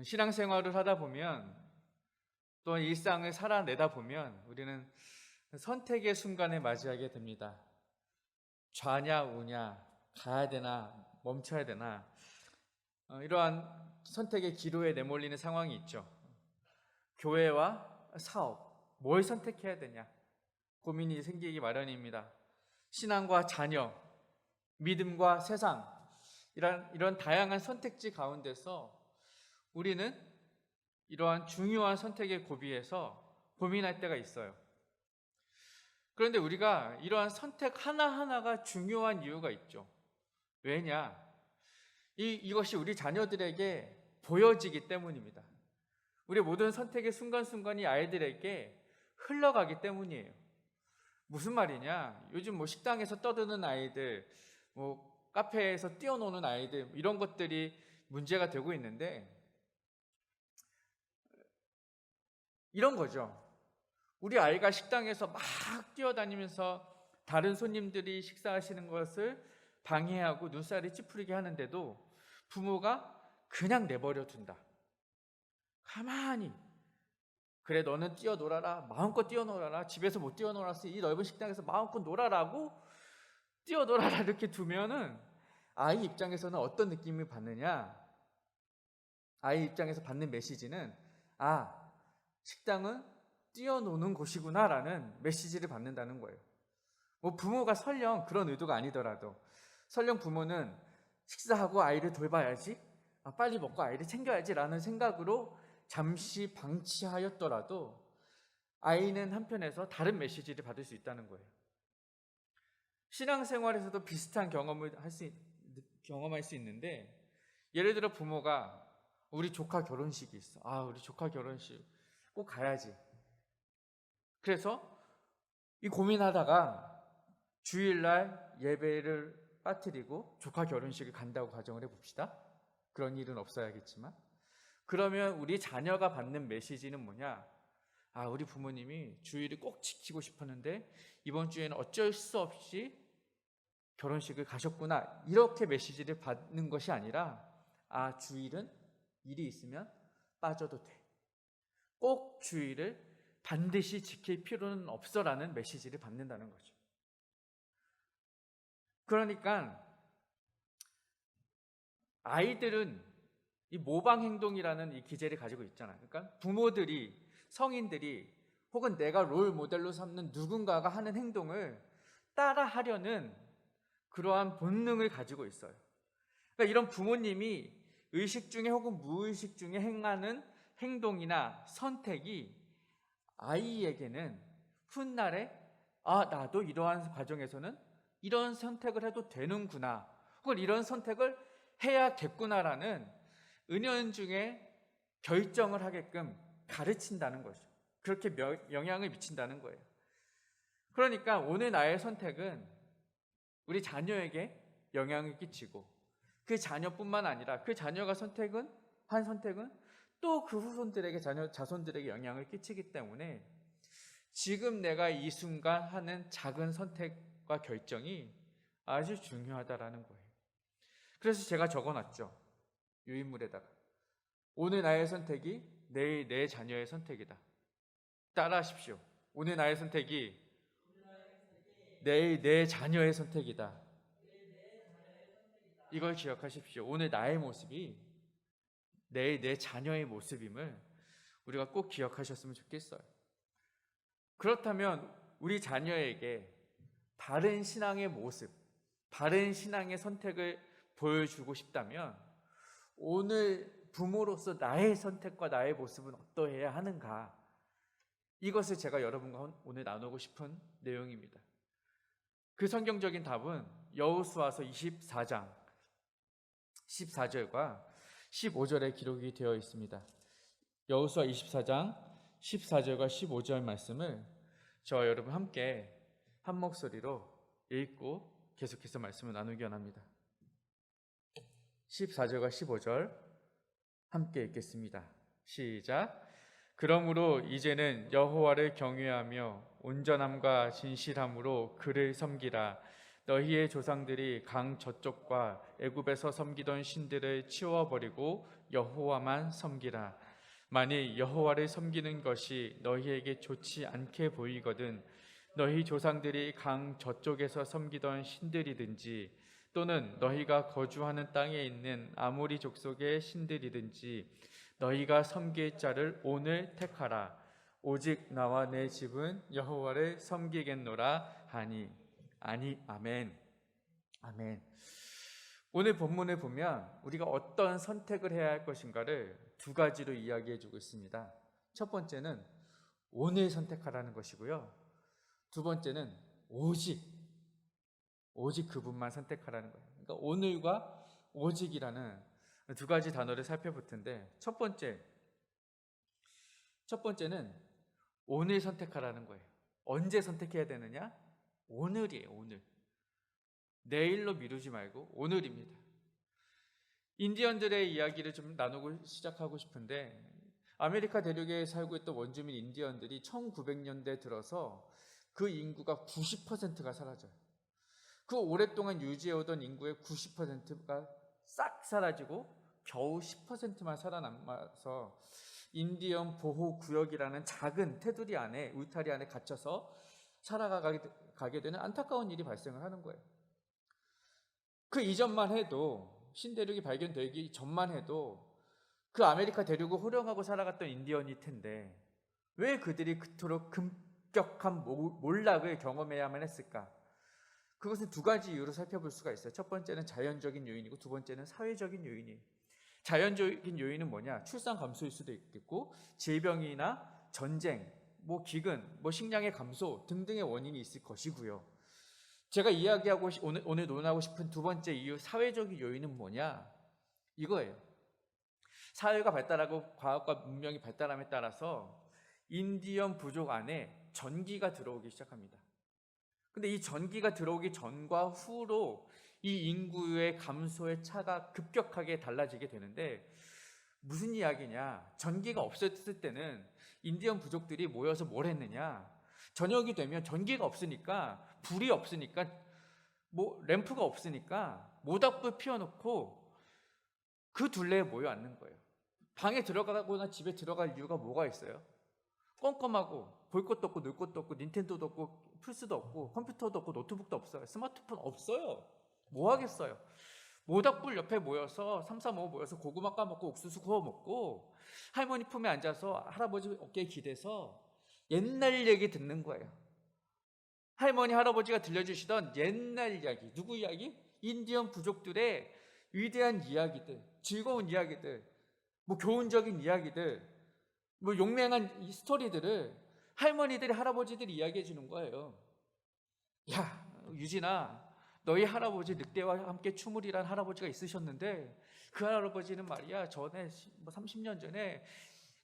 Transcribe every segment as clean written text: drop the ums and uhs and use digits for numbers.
신앙생활을 하다 보면 또 일상을 살아내다 보면 우리는 선택의 순간을 맞이하게 됩니다. 좌냐 우냐, 가야 되나 멈춰야 되나, 이러한 선택의 기로에 내몰리는 상황이 있죠. 교회와 사업, 뭘 선택해야 되냐 고민이 생기기 마련입니다. 신앙과 자녀, 믿음과 세상, 이런 다양한 선택지 가운데서 우리는 이러한 중요한 선택의 고비에서 고민할 때가 있어요. 그런데 우리가 이러한 선택 하나하나가 중요한 이유가 있죠. 왜냐? 이것이 우리 자녀들에게 보여지기 때문입니다. 우리 모든 선택의 순간순간이 아이들에게 흘러가기 때문이에요. 무슨 말이냐? 요즘 식당에서 떠드는 아이들, 카페에서 뛰어노는 아이들, 이런 것들이 문제가 되고 있는데, 이런 거죠. 우리 아이가 식당에서 막 뛰어다니면서 다른 손님들이 식사하시는 것을 방해하고 눈살이 찌푸리게 하는데도 부모가 그냥 내버려 둔다. 가만히, 그래 너는 뛰어놀아라, 마음껏 뛰어놀아라, 집에서 못 뛰어놀았으니 이 넓은 식당에서 마음껏 놀아라고 뛰어놀아라 이렇게 두면은 아이 입장에서는 어떤 느낌을 받느냐? 아이 입장에서 받는 메시지는 식당은 뛰어노는 곳이구나 라는 메시지를 받는다는 거예요. 부모가 설령 그런 의도가 아니더라도, 설령 부모는 식사하고 아이를 돌봐야지, 빨리 먹고 아이를 챙겨야지 라는 생각으로 잠시 방치하였더라도 아이는 한편에서 다른 메시지를 받을 수 있다는 거예요. 신앙생활에서도 비슷한 경험할 수 있는데, 예를 들어 부모가 우리 조카 결혼식이 있어. 우리 조카 결혼식 꼭 가야지. 그래서 이 고민하다가 주일날 예배를 빠뜨리고 조카 결혼식을 간다고 가정을 해봅시다. 그런 일은 없어야겠지만, 그러면 우리 자녀가 받는 메시지는 뭐냐? 우리 부모님이 주일을 꼭 지키고 싶었는데 이번 주에는 어쩔 수 없이 결혼식을 가셨구나, 이렇게 메시지를 받는 것이 아니라, 주일은 일이 있으면 빠져도 돼, 꼭 주일을 반드시 지킬 필요는 없어라는 메시지를 받는다는 거죠. 그러니까 아이들은 이 모방 행동이라는 이 기제를 가지고 있잖아요. 그러니까 부모들이, 성인들이, 혹은 내가 롤 모델로 삼는 누군가가 하는 행동을 따라 하려는 그러한 본능을 가지고 있어요. 그러니까 이런 부모님이 의식 중에 혹은 무의식 중에 행하는 행동이나 선택이 아이에게는 훗날에 나도 이러한 과정에서는 이런 선택을 해도 되는구나, 혹은 이런 선택을 해야겠구나라는 은연중에 결정을 하게끔 가르친다는 거죠. 그렇게 영향을 미친다는 거예요. 그러니까 오늘 나의 선택은 우리 자녀에게 영향을 끼치고, 그 자녀뿐만 아니라 그 자녀가 한 선택은 또 그 후손들에게, 자손들에게 영향을 끼치기 때문에 지금 내가 이 순간 하는 작은 선택과 결정이 아주 중요하다라는 거예요. 그래서 제가 적어놨죠. 유인물에다가. 오늘 나의 선택이 내일 내 자녀의 선택이다. 따라하십시오. 오늘 나의 선택이 내일 내 자녀의 선택이다. 이걸 기억하십시오. 오늘 나의 모습이 내일 내 자녀의 모습임을 우리가 꼭 기억하셨으면 좋겠어요. 그렇다면 우리 자녀에게 바른 신앙의 모습, 바른 신앙의 선택을 보여주고 싶다면 오늘 부모로서 나의 선택과 나의 모습은 어떠해야 하는가, 이것을 제가 여러분과 오늘 나누고 싶은 내용입니다. 그 성경적인 답은 여호수아서 24장 14절과 15절에 기록이 되어 있습니다. 여호수아 24장 14절과 15절 말씀을 저와 여러분 함께 한 목소리로 읽고 계속해서 말씀을 나누기 원합니다. 14절과 15절 함께 읽겠습니다. 시작. 그러므로 이제는 여호와를 경외하며 온전함과 진실함으로 그를 섬기라. 너희의 조상들이 강 저쪽과 애굽에서 섬기던 신들을 치워버리고 여호와만 섬기라. 만일 여호와를 섬기는 것이 너희에게 좋지 않게 보이거든 너희 조상들이 강 저쪽에서 섬기던 신들이든지 또는 너희가 거주하는 땅에 있는 아모리 족속의 신들이든지 너희가 섬길 자를 오늘 택하라. 오직 나와 내 집은 여호와를 섬기겠노라 하니. 아니, 아멘. 아멘. 오늘 본문을 보면 우리가 어떤 선택을 해야 할 것인가를 두 가지로 이야기해 주고 있습니다. 첫 번째는 오늘 선택하라는 것이고요. 두 번째는 오직 그분만 선택하라는 거예요. 그러니까 오늘과 오직이라는 두 가지 단어를 살펴볼 텐데 첫 번째는 오늘 선택하라는 거예요. 언제 선택해야 되느냐? 오늘이에요. 오늘. 내일로 미루지 말고 오늘입니다. 인디언들의 이야기를 좀 나누고 시작하고 싶은데 아메리카 대륙에 살고 있던 원주민 인디언들이 1900년대 들어서 그 인구가 90%가 사라져요. 그 오랫동안 유지해오던 인구의 90%가 싹 사라지고 겨우 10%만 살아남아서 인디언 보호구역이라는 작은 테두리 안에, 울타리 안에 갇혀서 살아가게 되는 안타까운 일이 발생을 하는 거예요. 그 이전만 해도, 신대륙이 발견되기 전만 해도 그 아메리카 대륙을 호령하고 살아갔던 인디언일 텐데 왜 그들이 그토록 급격한 몰락을 경험해야만 했을까? 그것은 두 가지 이유로 살펴볼 수가 있어요. 첫 번째는 자연적인 요인이고 두 번째는 사회적인 요인이에요. 자연적인 요인은 뭐냐? 출산 감소일 수도 있겠고 질병이나 전쟁, 기근, 식량의 감소 등등의 원인이 있을 것이고요. 제가 이야기하고 오늘 논하고 싶은 두 번째 이유, 사회적인 요인은 뭐냐? 이거예요. 사회가 발달하고 과학과 문명이 발달함에 따라서 인디언 부족 안에 전기가 들어오기 시작합니다. 근데 이 전기가 들어오기 전과 후로 이 인구의 감소의 차가 급격하게 달라지게 되는데 무슨 이야기냐? 전기가 없었을 때는 인디언 부족들이 모여서 뭘 했느냐? 저녁이 되면 전기가 없으니까, 불이 없으니까, 램프가 없으니까 모닥불 피워놓고 그 둘레에 모여 앉는 거예요. 방에 들어가거나 집에 들어갈 이유가 뭐가 있어요? 껌껌하고 볼 것도 없고 놀 것도 없고 닌텐도도 없고 플스도 없고 컴퓨터도 없고 노트북도 없어요. 스마트폰 없어요. 뭐 하겠어요? 모닥불 옆에 모여서 3, 4, 5 모여서 고구마 까먹고 옥수수 구워 먹고 할머니 품에 앉아서 할아버지 어깨에 기대서 옛날 얘기 듣는 거예요. 할머니 할아버지가 들려주시던 옛날 이야기. 누구 이야기? 인디언 부족들의 위대한 이야기들, 즐거운 이야기들, 교훈적인 이야기들, 용맹한 스토리들을 할머니들이 할아버지들이 이야기해 주는 거예요. 야, 유진아, 너희 할아버지 늑대와 함께 춤을이란 할아버지가 있으셨는데 그 할아버지는 말이야 전에 30년 전에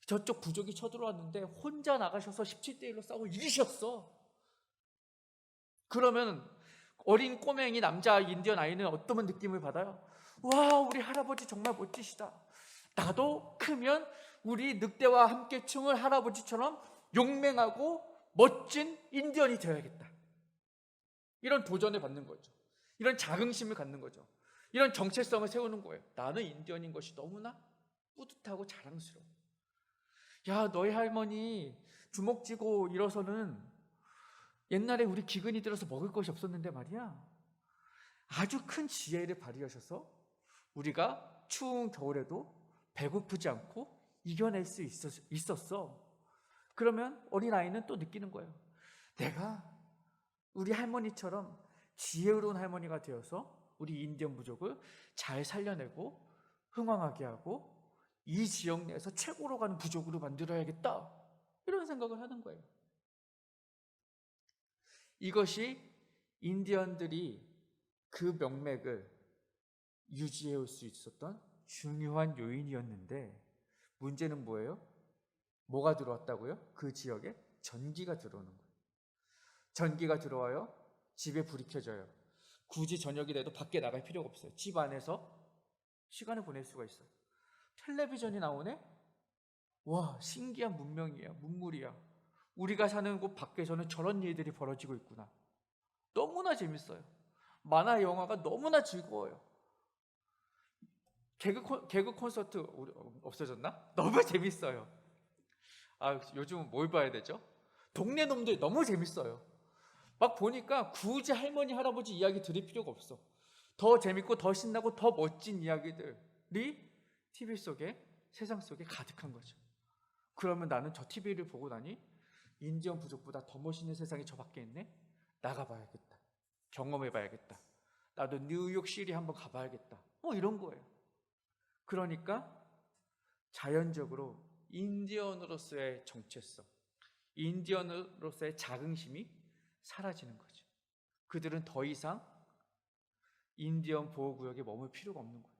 저쪽 부족이 쳐들어왔는데 혼자 나가셔서 17대 1로 싸우고 이기셨어. 그러면 어린 꼬맹이 남자 인디언 아이는 어떤 느낌을 받아요? 와, 우리 할아버지 정말 멋지시다. 나도 크면 우리 늑대와 함께 춤을 할아버지처럼 용맹하고 멋진 인디언이 되어야겠다. 이런 도전을 받는 거죠. 이런 자긍심을 갖는 거죠. 이런 정체성을 세우는 거예요. 나는 인디언인 것이 너무나 뿌듯하고 자랑스러워. 야, 너희 할머니 주먹 쥐고 일어서는 옛날에 우리 기근이 들어서 먹을 것이 없었는데 말이야. 아주 큰 지혜를 발휘하셔서 우리가 추운 겨울에도 배고프지 않고 이겨낼 수 있었어. 그러면 어린아이는 또 느끼는 거예요. 내가 우리 할머니처럼 지혜로운 할머니가 되어서 우리 인디언 부족을 잘 살려내고 흥왕하게 하고 이 지역 내에서 최고로 가는 부족으로 만들어야겠다. 이런 생각을 하는 거예요. 이것이 인디언들이 그 명맥을 유지해 올 수 있었던 중요한 요인이었는데 문제는 뭐예요? 뭐가 들어왔다고요? 그 지역에 전기가 들어오는 거예요. 전기가 들어와요. 집에 불이 켜져요. 굳이 저녁이 돼도 밖에 나갈 필요가 없어요. 집 안에서 시간을 보낼 수가 있어요. 텔레비전이 나오네? 와, 신기한 문명이야. 문물이야. 우리가 사는 곳 밖에서는 저런 일들이 벌어지고 있구나. 너무나 재밌어요. 만화 영화가 너무나 즐거워요. 개그 콘서트 없어졌나? 너무 재밌어요. 요즘은 뭘 봐야 되죠? 동네 놈들 너무 재밌어요. 막 보니까 굳이 할머니 할아버지 이야기 들을 필요가 없어. 더 재밌고 더 신나고 더 멋진 이야기들이 TV 속에, 세상 속에 가득한 거죠. 그러면 나는 저 TV를 보고 나니 인디언 부족보다 더 멋있는 세상이 저 밖에 있네? 나가봐야겠다. 경험해봐야겠다. 나도 뉴욕시리 한번 가봐야겠다. 이런 거예요. 그러니까 자연적으로 인디언으로서의 정체성, 인디언으로서의 자긍심이 사라지는 거죠. 그들은 더 이상 인디언 보호구역에 머물 필요가 없는 거예요.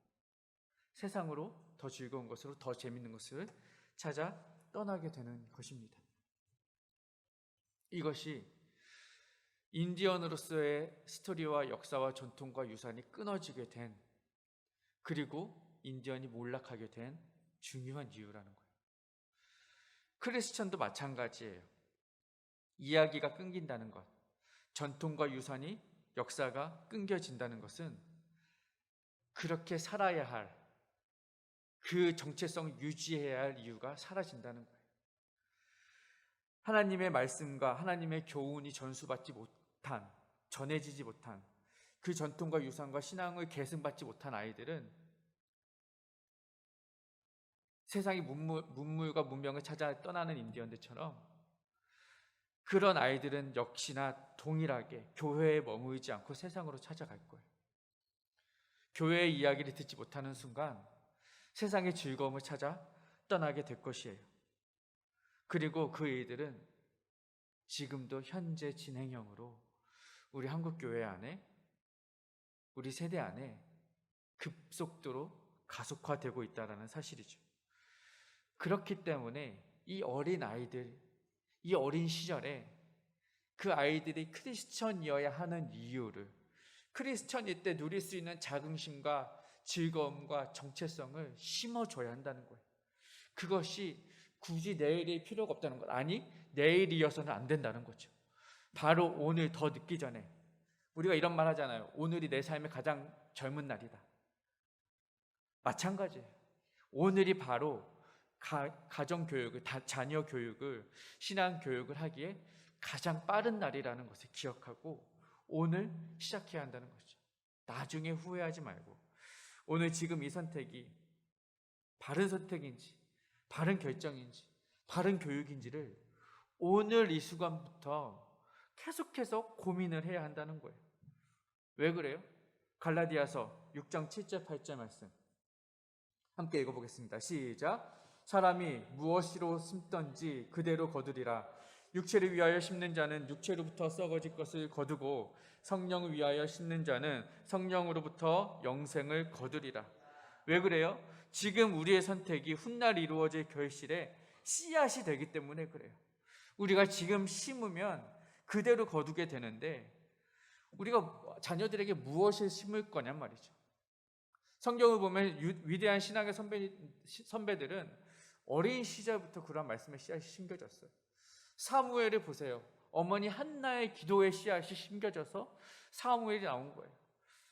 세상으로 더 즐거운 것으로, 더 재밌는 것을 찾아 떠나게 되는 것입니다. 이것이 인디언으로서의 스토리와 역사와 전통과 유산이 끊어지게 된, 그리고 인디언이 몰락하게 된 중요한 이유라는 거예요. 크리스천도 마찬가지예요. 이야기가 끊긴다는 것, 전통과 유산이, 역사가 끊겨진다는 것은 그렇게 살아야 할, 그 정체성을 유지해야 할 이유가 사라진다는 거예요. 하나님의 말씀과 하나님의 교훈이 전해지지 못한 그 전통과 유산과 신앙을 계승받지 못한 아이들은 세상의 문물과 문명을 찾아 떠나는 인디언들처럼, 그런 아이들은 역시나 동일하게 교회에 머무르지 않고 세상으로 찾아갈 거예요. 교회의 이야기를 듣지 못하는 순간 세상의 즐거움을 찾아 떠나게 될 것이에요. 그리고 그 이들은 지금도 현재 진행형으로 우리 한국교회 안에, 우리 세대 안에 급속도로 가속화되고 있다는 사실이죠. 그렇기 때문에 이 어린 아이들, 이 어린 시절에 그 아이들이 크리스천이어야 하는 이유를, 크리스천일 때 누릴 수 있는 자긍심과 즐거움과 정체성을 심어줘야 한다는 거예요. 그것이 굳이 내일이 필요가 없다는 것, 아니 내일이어서는 안 된다는 거죠. 바로 오늘, 더 늦기 전에. 우리가 이런 말 하잖아요. 오늘이 내 삶의 가장 젊은 날이다. 마찬가지예요. 오늘이 바로 가정교육을, 자녀 교육을, 신앙교육을 하기에 가장 빠른 날이라는 것을 기억하고 오늘 시작해야 한다는 거죠. 나중에 후회하지 말고 오늘 지금 이 선택이 바른 선택인지, 바른 결정인지, 바른 교육인지를 오늘 이 순간부터 계속해서 고민을 해야 한다는 거예요. 왜 그래요? 갈라디아서 6장 7절 8절 말씀 함께 읽어보겠습니다. 시작. 사람이 무엇으로 심든지 그대로 거두리라. 육체를 위하여 심는 자는 육체로부터 썩어질 것을 거두고 성령을 위하여 심는 자는 성령으로부터 영생을 거두리라. 왜 그래요? 지금 우리의 선택이 훗날 이루어질 결실의 씨앗이 되기 때문에 그래요. 우리가 지금 심으면 그대로 거두게 되는데, 우리가 자녀들에게 무엇을 심을 거냔 말이죠. 성경을 보면 위대한 신앙의 선배들은 어린 시절부터 그런 말씀의 씨앗이 심겨졌어요. 사무엘을 보세요. 어머니 한나의 기도의 씨앗이 심겨져서 사무엘이 나온 거예요.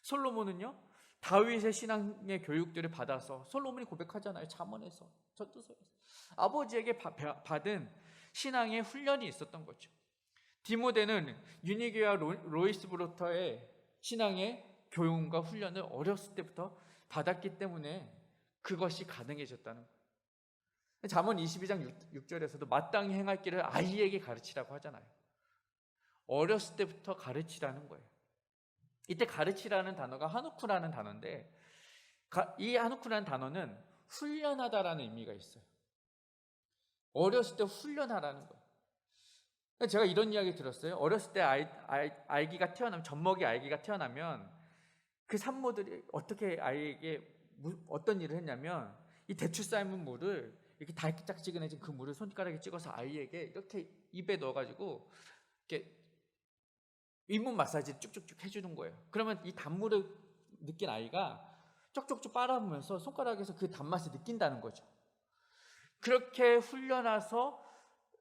솔로몬은요, 다윗의 신앙의 교육들을 받아서, 솔로몬이 고백하잖아요. 잠언에서, 전도서에서 아버지에게 받은 신앙의 훈련이 있었던 거죠. 디모데는 유니게와 로이스 브로터의 신앙의 교육과 훈련을 어렸을 때부터 받았기 때문에 그것이 가능해졌다는 거예요. 잠언 22장 6절에서도 마땅히 행할 길을 아이에게 가르치라고 하잖아요. 어렸을 때부터 가르치라는 거예요. 이때 가르치라는 단어가 하누쿠라는 단어인데, 이 하누쿠라는 단어는 훈련하다라는 의미가 있어요. 어렸을 때 훈련하라는 거예요. 제가 이런 이야기 들었어요. 어렸을 때 아기가 태어나면, 젖먹이 아기가 태어나면 그 산모들이 어떻게 아이에게 어떤 일을 했냐면, 이 대추 삶은 물을 이렇게 달짝지근해진 그 물을 손가락에 찍어서 아이에게 이렇게 입에 넣어가지고 이렇게 윗몸 마사지를 쭉쭉쭉 해주는 거예요. 그러면 이 단물을 느낀 아이가 쪽쪽쪽 빨아보면서 손가락에서 그 단맛을 느낀다는 거죠. 그렇게 훈련해서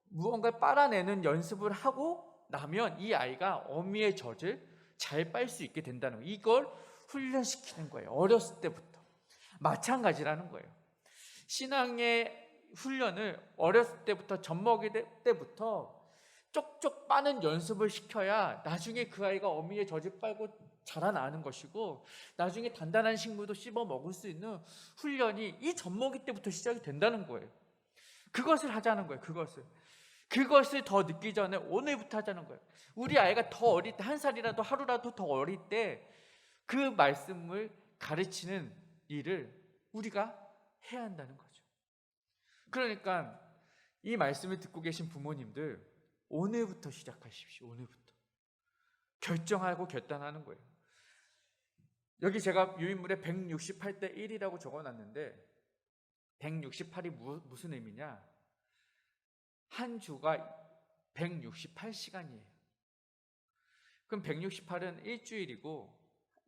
무언가를 빨아내는 연습을 하고 나면 이 아이가 어미의 젖을 잘 빨 수 있게 된다는 거예요. 이걸 훈련시키는 거예요. 어렸을 때부터. 마찬가지라는 거예요. 신앙의 훈련을 어렸을 때부터, 젖먹이 때부터 쪽쪽 빠는 연습을 시켜야 나중에 그 아이가 어미의 젖을 빨고 자라나는 것이고, 나중에 단단한 식물도 씹어 먹을 수 있는 훈련이 이 젖먹이 때부터 시작이 된다는 거예요. 그것을 하자는 거예요. 그것을 더 늦기 전에 오늘부터 하자는 거예요. 우리 아이가 더 어릴 때, 한 살이라도 하루라도 더 어릴 때 그 말씀을 가르치는 일을 우리가 해야 한다는 거죠. 그러니까 이 말씀을 듣고 계신 부모님들, 오늘부터 시작하십시오. 오늘부터 결정하고 결단하는 거예요. 여기 제가 유인물에 168대 1이라고 적어놨는데, 168이 무슨 의미냐? 한 주가 168시간이에요. 그럼 168은 일주일이고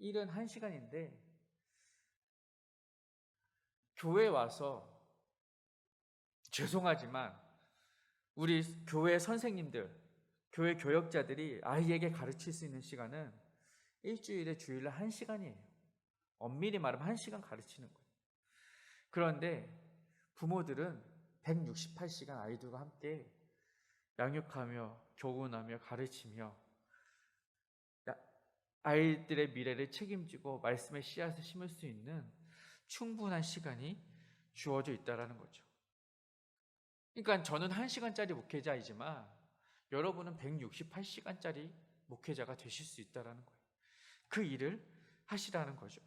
1은 1시간인데, 교회 와서, 죄송하지만 우리 교회 선생님들, 교회 교역자들이 아이에게 가르칠 수 있는 시간은 일주일에 주일날 1시간이에요. 엄밀히 말하면 1시간 가르치는 거예요. 그런데 부모들은 168시간 아이들과 함께 양육하며 교훈하며 가르치며 아이들의 미래를 책임지고 말씀의 씨앗을 심을 수 있는 충분한 시간이 주어져 있다는 거죠. 그러니까 저는 1시간짜리 목회자이지만 여러분은 168시간짜리 목회자가 되실 수 있다는 거예요. 그 일을 하시라는 거죠.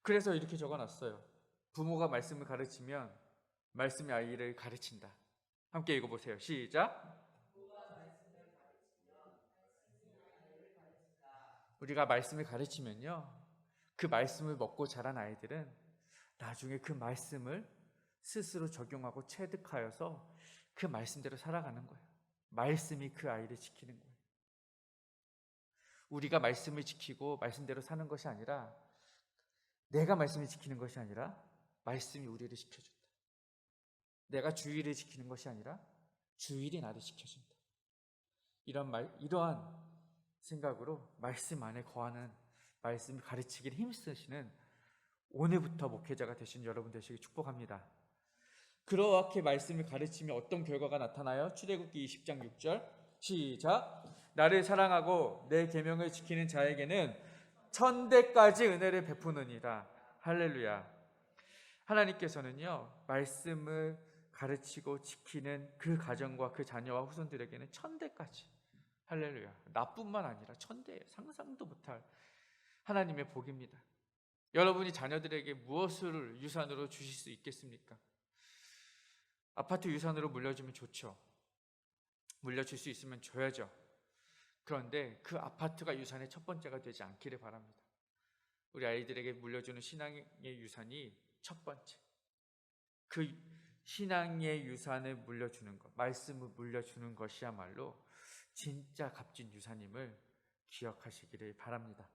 그래서 이렇게 적어놨어요. 부모가 말씀을 가르치면 말씀이 아이를 가르친다. 함께 읽어보세요. 시작. 우리가 말씀을 가르치면요, 그 말씀을 먹고 자란 아이들은 나중에 그 말씀을 스스로 적용하고 체득하여서 그 말씀대로 살아가는 거예요. 말씀이 그 아이를 지키는 거예요. 우리가 말씀을 지키고 말씀대로 사는 것이 아니라, 내가 말씀을 지키는 것이 아니라 말씀이 우리를 지켜준다. 내가 주일을 지키는 것이 아니라 주일이 나를 지켜준다. 이러한 생각으로 말씀 안에 거하는, 말씀을 가르치기를 힘쓰시는 오늘부터 목회자가 되신 여러분 되시길 축복합니다. 그렇게 말씀을 가르치면 어떤 결과가 나타나요? 출애굽기 20장 6절 시작. 나를 사랑하고 내 계명을 지키는 자에게는 천대까지 은혜를 베푸느니라. 할렐루야. 하나님께서는요, 말씀을 가르치고 지키는 그 가정과 그 자녀와 후손들에게는 천대까지, 할렐루야, 나뿐만 아니라 천대예요. 상상도 못할 하나님의 복입니다. 여러분이 자녀들에게 무엇을 유산으로 주실 수 있겠습니까? 아파트 유산으로 물려주면 좋죠. 물려줄 수 있으면 줘야죠. 그런데 그 아파트가 유산의 첫 번째가 되지 않기를 바랍니다. 우리 아이들에게 물려주는 신앙의 유산이 첫 번째, 그 신앙의 유산을 물려주는 것, 말씀을 물려주는 것이야말로 진짜 값진 유산임을 기억하시기를 바랍니다.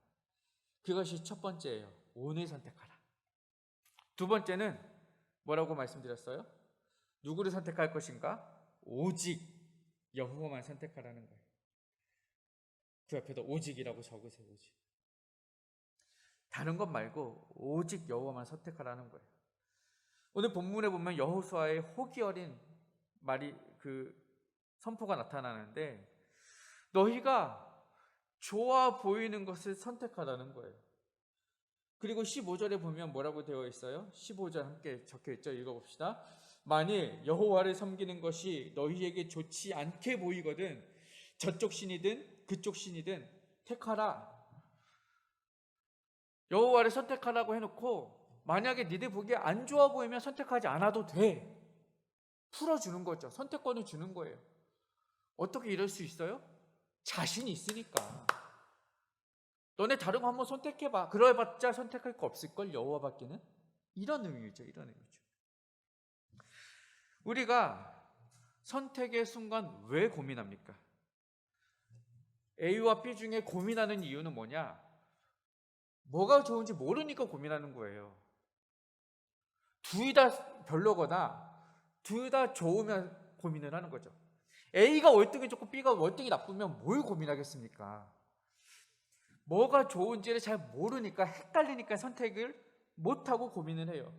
그것이 첫 번째예요. 오늘 선택하라. 두 번째는 뭐라고 말씀드렸어요? 누구를 선택할 것인가? 오직 여호와만 선택하라는 거예요. 그 옆에다 오직이라고 적으세요. 오직. 다른 것 말고 오직 여호와만 선택하라는 거예요. 오늘 본문에 보면 여호수아의 호기 어린 말이, 그 선포가 나타나는데, 너희가 좋아 보이는 것을 선택하라는 거예요. 그리고 15절에 보면 뭐라고 되어 있어요? 15절 함께 적혀 있죠. 읽어봅시다. 만일 여호와를 섬기는 것이 너희에게 좋지 않게 보이거든 저쪽 신이든 그쪽 신이든 택하라. 여호와를 선택하라고 해놓고 만약에 니들 보기에 안 좋아 보이면 선택하지 않아도 돼. 풀어주는 거죠. 선택권을 주는 거예요. 어떻게 이럴 수 있어요? 자신이 있으니까. 너네 다른 거 한번 선택해봐. 그래봤자 선택할 거 없을걸, 여호와밖에는. 이런 의미죠. 이런 의미죠. 우리가 선택의 순간 왜 고민합니까? A와 B 중에 고민하는 이유는 뭐냐? 뭐가 좋은지 모르니까 고민하는 거예요. 둘 다 별로거나 둘 다 좋으면 고민을 하는 거죠. A가 월등히 좋고 B가 월등히 나쁘면 뭘 고민하겠습니까? 뭐가 좋은지를 잘 모르니까 헷갈리니까 선택을 못하고 고민을 해요.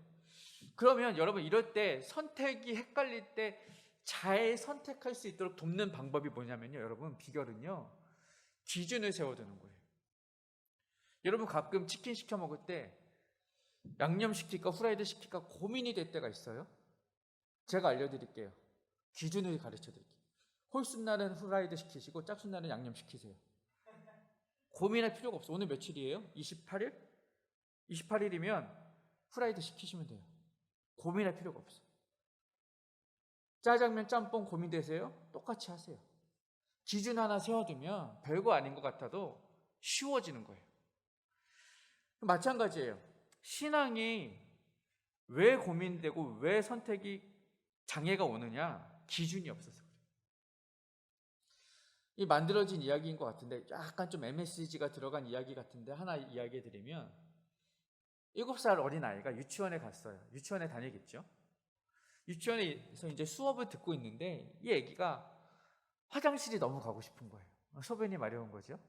그러면 여러분 이럴 때 선택이 헷갈릴 때 잘 선택할 수 있도록 돕는 방법이 뭐냐면요. 여러분 비결은요. 기준을 세워두는 거예요. 여러분 가끔 치킨 시켜 먹을 때 양념 시킬까 후라이드 시킬까 고민이 될 때가 있어요. 제가 알려드릴게요. 기준을 가르쳐 드릴게요. 홀순날은 후라이드 시키시고 짝순날은 양념 시키세요. 고민할 필요가 없어. 오늘 며칠이에요? 28일? 28일이면 후라이드 시키시면 돼요. 고민할 필요가 없어. 짜장면 짬뽕 고민되세요? 똑같이 하세요. 기준 하나 세워두면 별거 아닌 것 같아도 쉬워지는 거예요. 마찬가지예요. 신앙이 왜 고민되고 왜 선택이 장애가 오느냐? 기준이 없어서 그래요. 이 만들어진 이야기인 것 같은데 약간 좀 MSG가 들어간 이야기 같은데 하나 이야기해 드리면 7살 어린아이가 유치원에 갔어요. 유치원에 다니겠죠. 유치원에서 이제 수업을 듣고 있는데 이 아기가 화장실이 너무 가고 싶은 거예요. 소변이 마려운 거죠.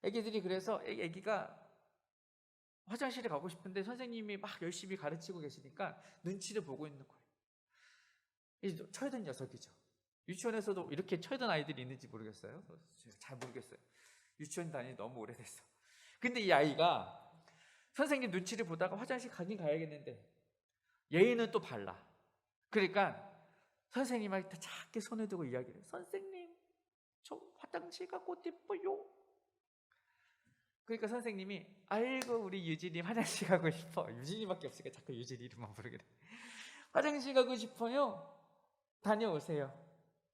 아기들이 그래서 아기가 화장실에 가고 싶은데 선생님이 막 열심히 가르치고 계시니까 눈치를 보고 있는 거예요. 철든 녀석이죠. 유치원에서도 이렇게 철든 아이들이 있는지 모르겠어요. 잘 모르겠어요. 유치원 다니 너무 오래됐어. 근데 이 아이가 선생님 눈치를 보다가 화장실 가긴 가야겠는데 얘는 또 발라. 그러니까 선생님한테 작게 손을 들고 이야기를 해요. 선생님, 저 화장실 가고 싶어요. 그러니까 선생님이 아이고 우리 유진이 화장실 가고 싶어. 유진이밖에 없으니까 자꾸 유진이 이름만 부르게 돼. 화장실 가고 싶어요. 다녀오세요.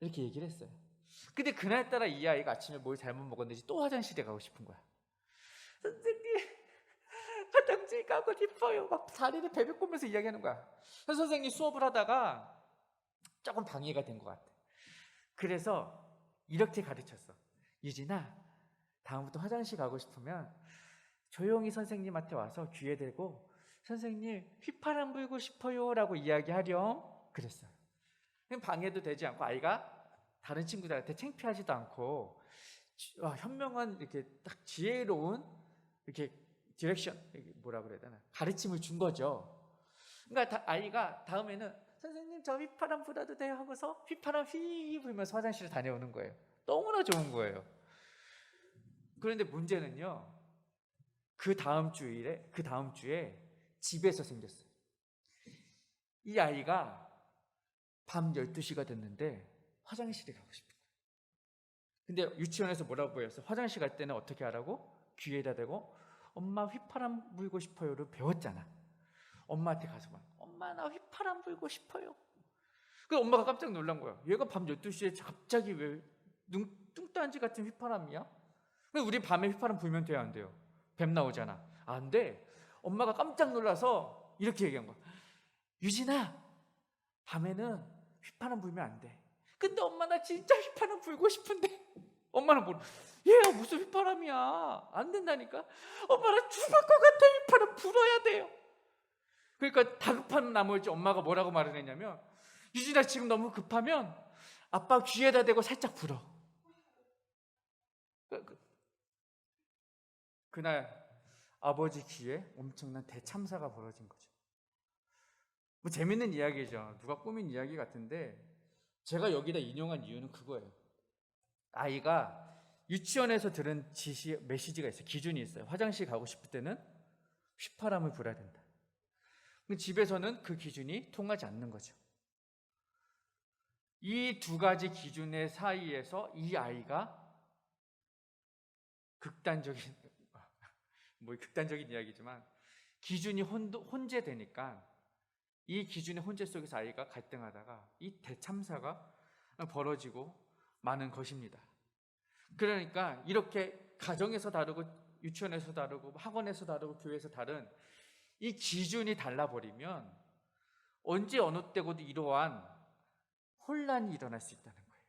이렇게 얘기를 했어요. 근데 그날따라 이 아이가 아침에 뭘 잘못 먹었는지 또 화장실에 가고 싶은 거야. 선생님 화장실 가고 싶어요. 막 다리를 베베꼬면서 이야기하는 거야. 그래서 선생님이 수업을 하다가 조금 방해가 된 것 같아. 그래서 이렇게 가르쳤어. 유진아, 다음부터 화장실 가고 싶으면 조용히 선생님한테 와서 귀에 대고 선생님 휘파람 불고 싶어요 라고 이야기하렴 그랬어요. 방해도 되지 않고 아이가 다른 친구들한테 창피하지도 않고 현명한 이렇게 딱 지혜로운 이렇게 디렉션 뭐라 그래야 되나 가르침을 준 거죠. 그러니까 아이가 다음에는 선생님 저 휘파람 불어도 돼요 하고서 휘파람 휘 불면서 화장실을 다녀오는 거예요. 너무나 좋은 거예요. 그런데 문제는요. 그 다음 주에 집에서 생겼어요. 이 아이가 밤 12시가 됐는데 화장실에 가고 싶은 거예요. 근데 유치원에서 뭐라고 보였어? 화장실 갈 때는 어떻게 하라고? 귀에다 대고 엄마 휘파람 불고 싶어요를 배웠잖아. 엄마한테 가서 막 엄마 나 휘파람 불고 싶어요. 그래서 엄마가 깜짝 놀란 거야. 얘가 밤 12시에 갑자기 왜 뚱딴지 같은 휘파람이야? 우리 밤에 휘파람 불면 돼요 안 돼요? 뱀 나오잖아. 안 돼. 엄마가 깜짝 놀라서 이렇게 얘기한 거야. 유진아 밤에는 휘파람 불면 안 돼. 근데 엄마 나 진짜 휘파람 불고 싶은데 엄마는 뭐래? 얘야 무슨 휘파람이야. 안 된다니까. 엄마 나 죽을 것 같아. 휘파람 불어야 돼요. 그러니까 다급한 나머지 엄마가 뭐라고 말을 했냐면 유진아 지금 너무 급하면 아빠 귀에다 대고 살짝 불어. 그날 아버지 귀에 엄청난 대참사가 벌어진 거죠. 뭐 재밌는 이야기죠. 누가 꾸민 이야기 같은데 제가 여기다 인용한 이유는 그거예요. 아이가 유치원에서 들은 메시지가 있어요. 기준이 있어요. 화장실 가고 싶을 때는 휘파람을 불어야 된다. 집에서는 그 기준이 통하지 않는 거죠. 이 두 가지 기준의 사이에서 이 아이가 극단적인 이야기지만 기준이 혼재되니까 이 기준의 혼재 속에서 아이가 갈등하다가 이 대참사가 벌어지고 마는 것입니다. 그러니까 이렇게 가정에서 다르고 유치원에서 다르고 학원에서 다르고 교회에서 다른 이 기준이 달라버리면 언제 어느 때고도 이러한 혼란이 일어날 수 있다는 거예요.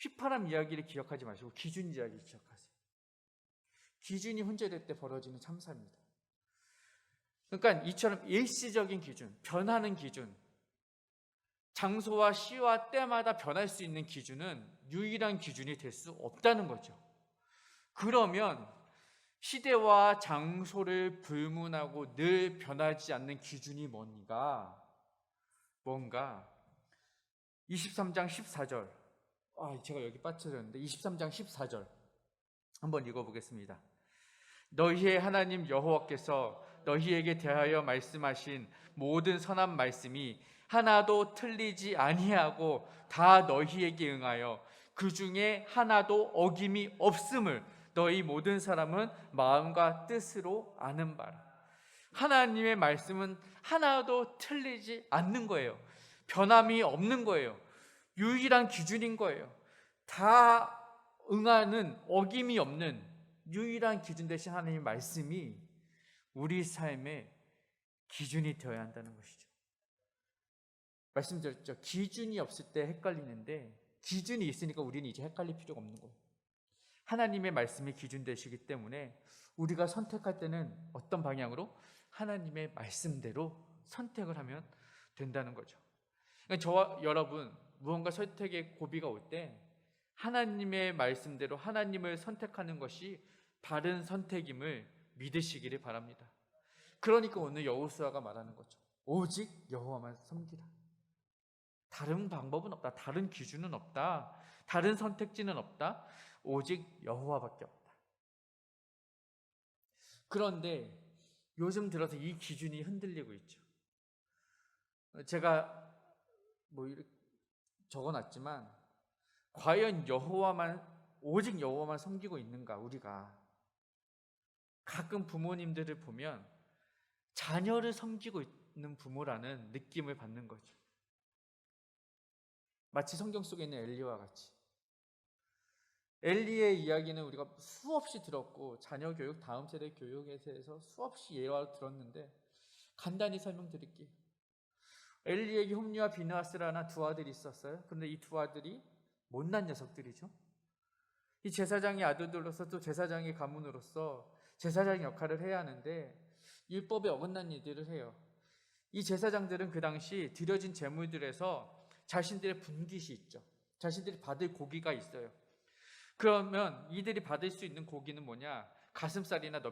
휘파람 이야기를 기억하지 마시고 기준 이야기 기억하세요. 기준이 혼재될 때 벌어지는 참사입니다. 그러니까 이처럼 일시적인 기준, 변하는 기준, 장소와 시와 때마다 변할 수 있는 기준은 유일한 기준이 될 수 없다는 거죠. 그러면 시대와 장소를 불문하고 늘 변하지 않는 기준이 뭔가 23장 14절. 제가 여기 빠뜨렸는데 23장 14절 한번 읽어보겠습니다. 너희의 하나님 여호와께서 너희에게 대하여 말씀하신 모든 선한 말씀이 하나도 틀리지 아니하고 다 너희에게 응하여 그 중에 하나도 어김이 없음을 너희 모든 사람은 마음과 뜻으로 아는 바라. 하나님의 말씀은 하나도 틀리지 않는 거예요. 변함이 없는 거예요. 유일한 기준인 거예요. 다 응하는, 어김이 없는 유일한 기준 되신 하나님의 말씀이 우리 삶의 기준이 되어야 한다는 것이죠. 말씀드렸죠. 기준이 없을 때 헷갈리는데 기준이 있으니까 우리는 이제 헷갈릴 필요가 없는 거예요. 하나님의 말씀이 기준 되시기 때문에 우리가 선택할 때는 어떤 방향으로? 하나님의 말씀대로 선택을 하면 된다는 거죠. 그러니까 저와 여러분 무언가 선택의 고비가 올 때 하나님의 말씀대로 하나님을 선택하는 것이 바른 선택임을 믿으시기를 바랍니다. 그러니까 오늘 여호수아가 말하는 거죠. 오직 여호와만 섬기라. 다른 방법은 없다. 다른 기준은 없다. 다른 선택지는 없다. 오직 여호와밖에 없다. 그런데 요즘 들어서 이 기준이 흔들리고 있죠. 제가 이렇게 적어놨지만 과연 오직 여호와만 섬기고 있는가? 우리가 가끔 부모님들을 보면 자녀를 섬기고 있는 부모라는 느낌을 받는 거죠. 마치 성경 속에 있는 엘리와 같이. 엘리의 이야기는 우리가 수없이 들었고 자녀 교육, 다음 세대 교육에 대해서 수없이 예화 들었는데 간단히 설명드릴게요. 엘리에게 홈리와 비느하스라는 두 아들이 있었어요. 그런데 이 두 아들이 못난 녀석들이죠. 이 제사장의 아들들로서 또 제사장의 가문으로서 제사장 역할을 해야 하는데 율법에 어긋난 일들을 해요. 이 제사장들은 그 당시 드려진 제물들에서 자신들의 분깃이 있죠. 자신들이 받을 고기가 있어요. 그러면 이들이 받을 수 있는 고기는 뭐냐? 가슴살이나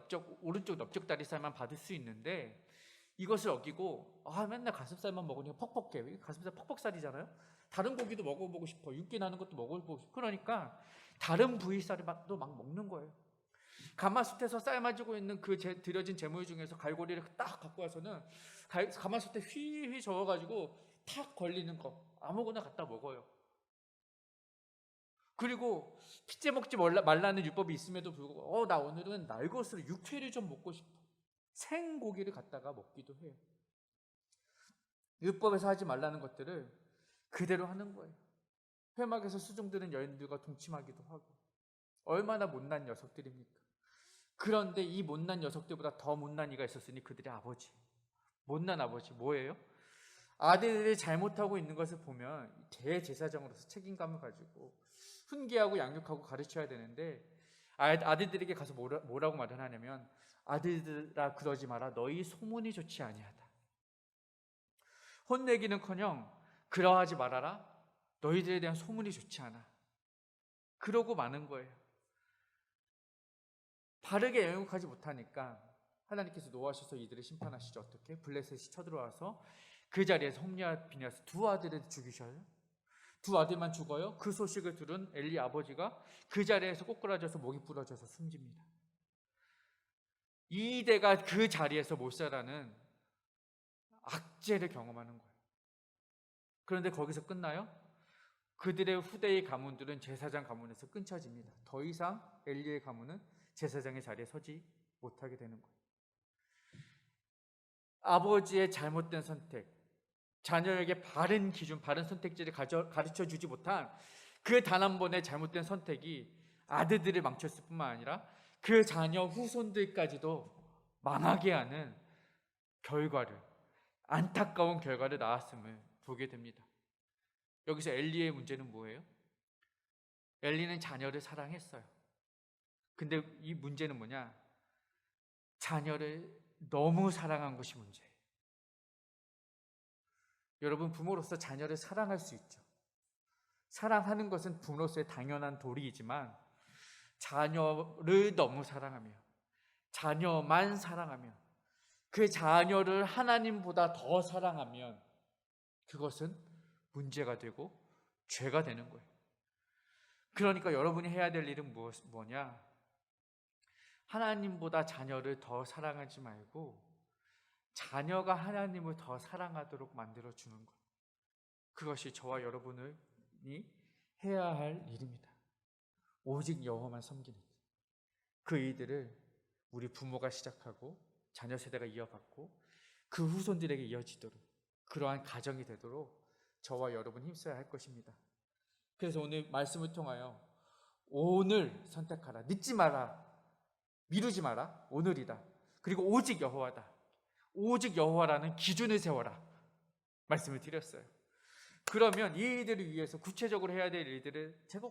오른쪽 넓적다리살만 받을 수 있는데 이것을 어기고 맨날 가슴살만 먹으니까 퍽퍽해. 가슴살 퍽퍽살이잖아요. 다른 고기도 먹어보고 싶어. 육기 나는 것도 먹어보고 싶어. 그러니까 다른 부위살을 막 먹는 거예요. 가마솥에서 삶아지고 있는 그 드려진 제물 중에서 갈고리를 딱 갖고 와서는 가마솥에 휘휘 저어가지고 탁 걸리는 거 아무거나 갖다 먹어요. 그리고 피째 먹지 말라는 율법이 있음에도 불구하고 나 오늘은 날것으로 육회를 좀 먹고 싶어. 생고기를 갖다가 먹기도 해요. 율법에서 하지 말라는 것들을 그대로 하는 거예요. 회막에서 수종드는 여인들과 동침하기도 하고. 얼마나 못난 녀석들입니까? 그런데 이 못난 녀석들보다 더 못난 이가 있었으니 그들의 아버지. 못난 아버지 뭐예요? 아들들이 잘못하고 있는 것을 보면 대제사장으로서 책임감을 가지고 훈계하고 양육하고 가르쳐야 되는데 아들들에게 가서 뭐라고 말을 하냐면 아들들아 그러지 마라. 너희 소문이 좋지 아니하다. 혼내기는커녕 그러하지 말아라. 너희들에 대한 소문이 좋지 않아. 그러고 마는 거예요. 바르게 양육하지 못하니까 하나님께서 노하셔서 이들을 심판하시죠. 어떻게? 블레셋이 쳐들어와서 그 자리에서 홈리와 비느하스 두 아들을 죽이셔요. 두 아들만 죽어요. 그 소식을 들은 엘리 아버지가 그 자리에서 꼬꾸라져서 목이 부러져서 숨집니다. 이 대가 그 자리에서 몰살하는 악재를 경험하는 거예요. 그런데 거기서 끝나요? 그들의 후대의 가문들은 제사장 가문에서 끊쳐집니다. 더 이상 엘리의 가문은 제사장의 자리에 서지 못하게 되는 거예요. 아버지의 잘못된 선택, 자녀에게 바른 기준, 바른 선택지를 가르쳐 주지 못한 그 단 한 번의 잘못된 선택이 아들들을 망쳤을 뿐만 아니라 그 자녀 후손들까지도 망하게 하는 결과를, 안타까운 결과를 낳았음을 보게 됩니다. 여기서 엘리의 문제는 뭐예요? 엘리는 자녀를 사랑했어요. 근데 이 문제는 뭐냐? 자녀를 너무 사랑한 것이 문제예요. 여러분, 부모로서 자녀를 사랑할 수 있죠. 사랑하는 것은 부모로서의 당연한 도리이지만 자녀를 너무 사랑하며 자녀만 사랑하며 그 자녀를 하나님보다 더 사랑하면 그것은 문제가 되고 죄가 되는 거예요. 그러니까 여러분이 해야 될 일은 뭐냐? 하나님보다 자녀를 더 사랑하지 말고 자녀가 하나님을 더 사랑하도록 만들어주는 것. 그것이 저와 여러분이 해야 할 일입니다. 오직 여호와만 섬기는 그 일들을 우리 부모가 시작하고 자녀 세대가 이어받고 그 후손들에게 이어지도록 그러한 가정이 되도록 저와 여러분 힘써야 할 것입니다. 그래서 오늘 말씀을 통하여 오늘 선택하라, 늦지 마라, 미루지 마라, 오늘이다. 그리고 오직 여호와다. 오직 여호와라는 기준을 세워라 말씀을 드렸어요. 그러면 이 일들을 위해서 구체적으로 해야 될 일들을 제가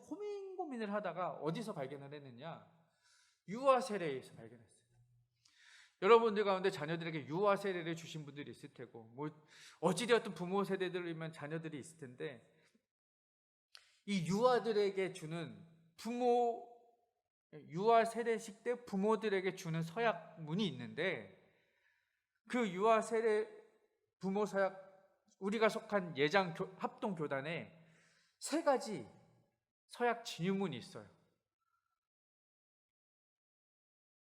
고민을 하다가 어디서 발견을 했느냐? 유아 세례에서 발견했어요. 여러분들 가운데 자녀들에게 유아 세례를 주신 분들이 있을 테고 어찌되었든 부모 세대들이면 자녀들이 있을 텐데 이 유아들에게 주는 유아 세례식 때 부모들에게 주는 서약문이 있는데 그 유아 세례 부모 서약 우리가 속한 예장 합동교단에 3가지 서약 진유문이 있어요.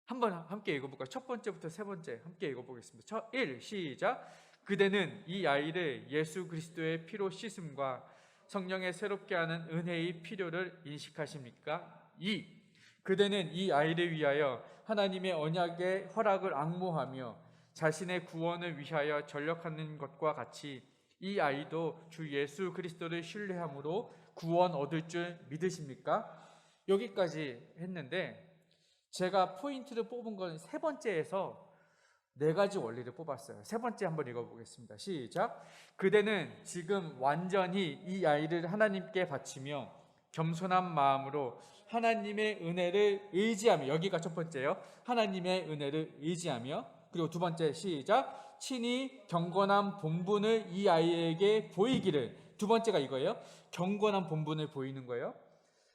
한번 함께 읽어볼까요? 첫 번째부터 3번째 함께 읽어보겠습니다. 1. 시작. 그대는 이 아이를 예수 그리스도의 피로 씻음과 성령의 새롭게 하는 은혜의 필요를 인식하십니까? 2. 그대는 이 아이를 위하여 하나님의 언약의 허락을 앙모하며 자신의 구원을 위하여 전력하는 것과 같이 이 아이도 주 예수 그리스도를 신뢰함으로 구원 얻을 줄 믿으십니까? 여기까지 했는데 제가 포인트를 뽑은 건 3번째에서 4가지 원리를 뽑았어요. 3번째 한번 읽어보겠습니다. 시작. 그대는 지금 완전히 이 아이를 하나님께 바치며 겸손한 마음으로 하나님의 은혜를 의지하며, 여기가 첫 번째예요. 하나님의 은혜를 의지하며, 그리고 2번째 시작. 친히 경건한 본분을 이 아이에게 보이기를. 2번째가 이거예요. 경건한 본분을 보이는 거예요.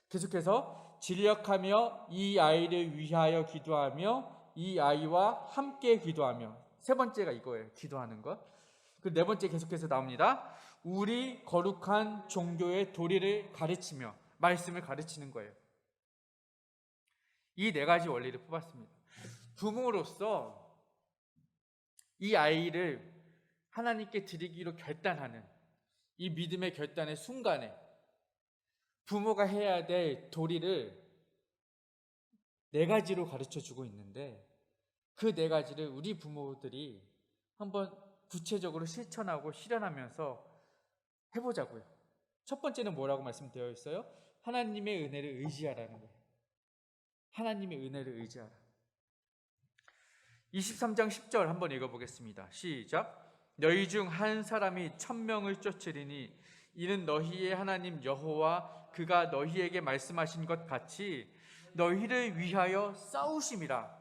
계속해서 진력하며 이 아이를 위하여 기도하며 이 아이와 함께 기도하며. 3번째가 이거예요. 기도하는 것. 그 4번째 계속해서 나옵니다. 우리 거룩한 종교의 도리를 가르치며, 말씀을 가르치는 거예요. 이 4가지 원리를 뽑았습니다. 부모로서 이 아이를 하나님께 드리기로 결단하는 이 믿음의 결단의 순간에 부모가 해야 될 도리를 4가지로 가르쳐주고 있는데 그 4가지를 우리 부모들이 한번 구체적으로 실천하고 실현하면서 해보자고요. 첫 번째는 뭐라고 말씀되어 있어요? 하나님의 은혜를 의지하라는 거예요. 하나님의 은혜를 의지하라. 23장 10절 한번 읽어보겠습니다. 시작. 너희 중 한 사람이 1000명을 쫓으리니 이는 너희의 하나님 여호와 그가 너희에게 말씀하신 것 같이 너희를 위하여 싸우심이라.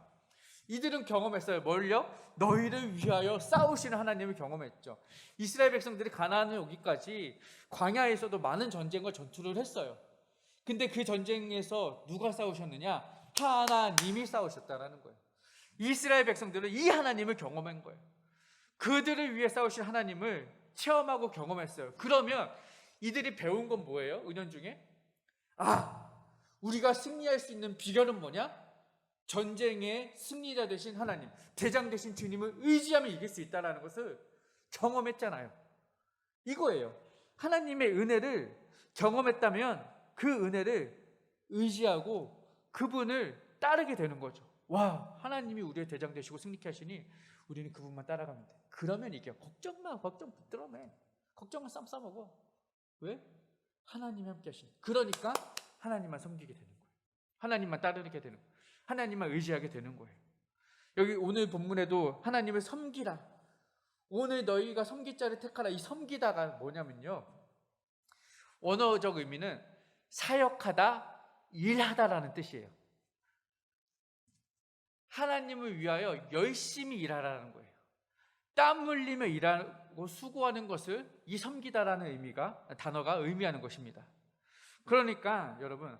이들은 경험했어요. 뭘요? 너희를 위하여 싸우시는 하나님을 경험했죠. 이스라엘 백성들이 가나안에 오기까지 광야에서도 많은 전쟁과 전투를 했어요. 근데 그 전쟁에서 누가 싸우셨느냐? 하나님이 싸우셨다라는 거예요. 이스라엘 백성들은 이 하나님을 경험한 거예요. 그들을 위해 싸우신 하나님을 체험하고 경험했어요. 그러면 이들이 배운 건 뭐예요? 은연중에 우리가 승리할 수 있는 비결은 뭐냐? 전쟁의 승리자 되신 하나님, 대장 되신 주님을 의지하면 이길 수 있다는 것을 경험했잖아요. 이거예요. 하나님의 은혜를 경험했다면 그 은혜를 의지하고 그분을 따르게 되는 거죠. 와, 하나님이 우리의 대장 되시고 승리케 하시니 우리는 그분만 따라가면 돼. 그러면 이겨. 걱정 마. 걱정 붙들어매. 걱정은 쌈 싸먹어. 왜? 하나님이 함께 하시니. 그러니까 하나님만 섬기게 되는 거예요. 하나님만 따르게 되는 거예요. 하나님만 의지하게 되는 거예요. 여기 오늘 본문에도 하나님을 섬기라. 오늘 너희가 섬길 자를 택하라. 이 섬기다가 뭐냐면요, 원어적 의미는 사역하다, 일하다라는 뜻이에요. 하나님을 위하여 열심히 일하라는 거예요. 땀 흘리며 일하고 수고하는 것을 이 섬기다라는 단어가 의미하는 것입니다. 그러니까 여러분,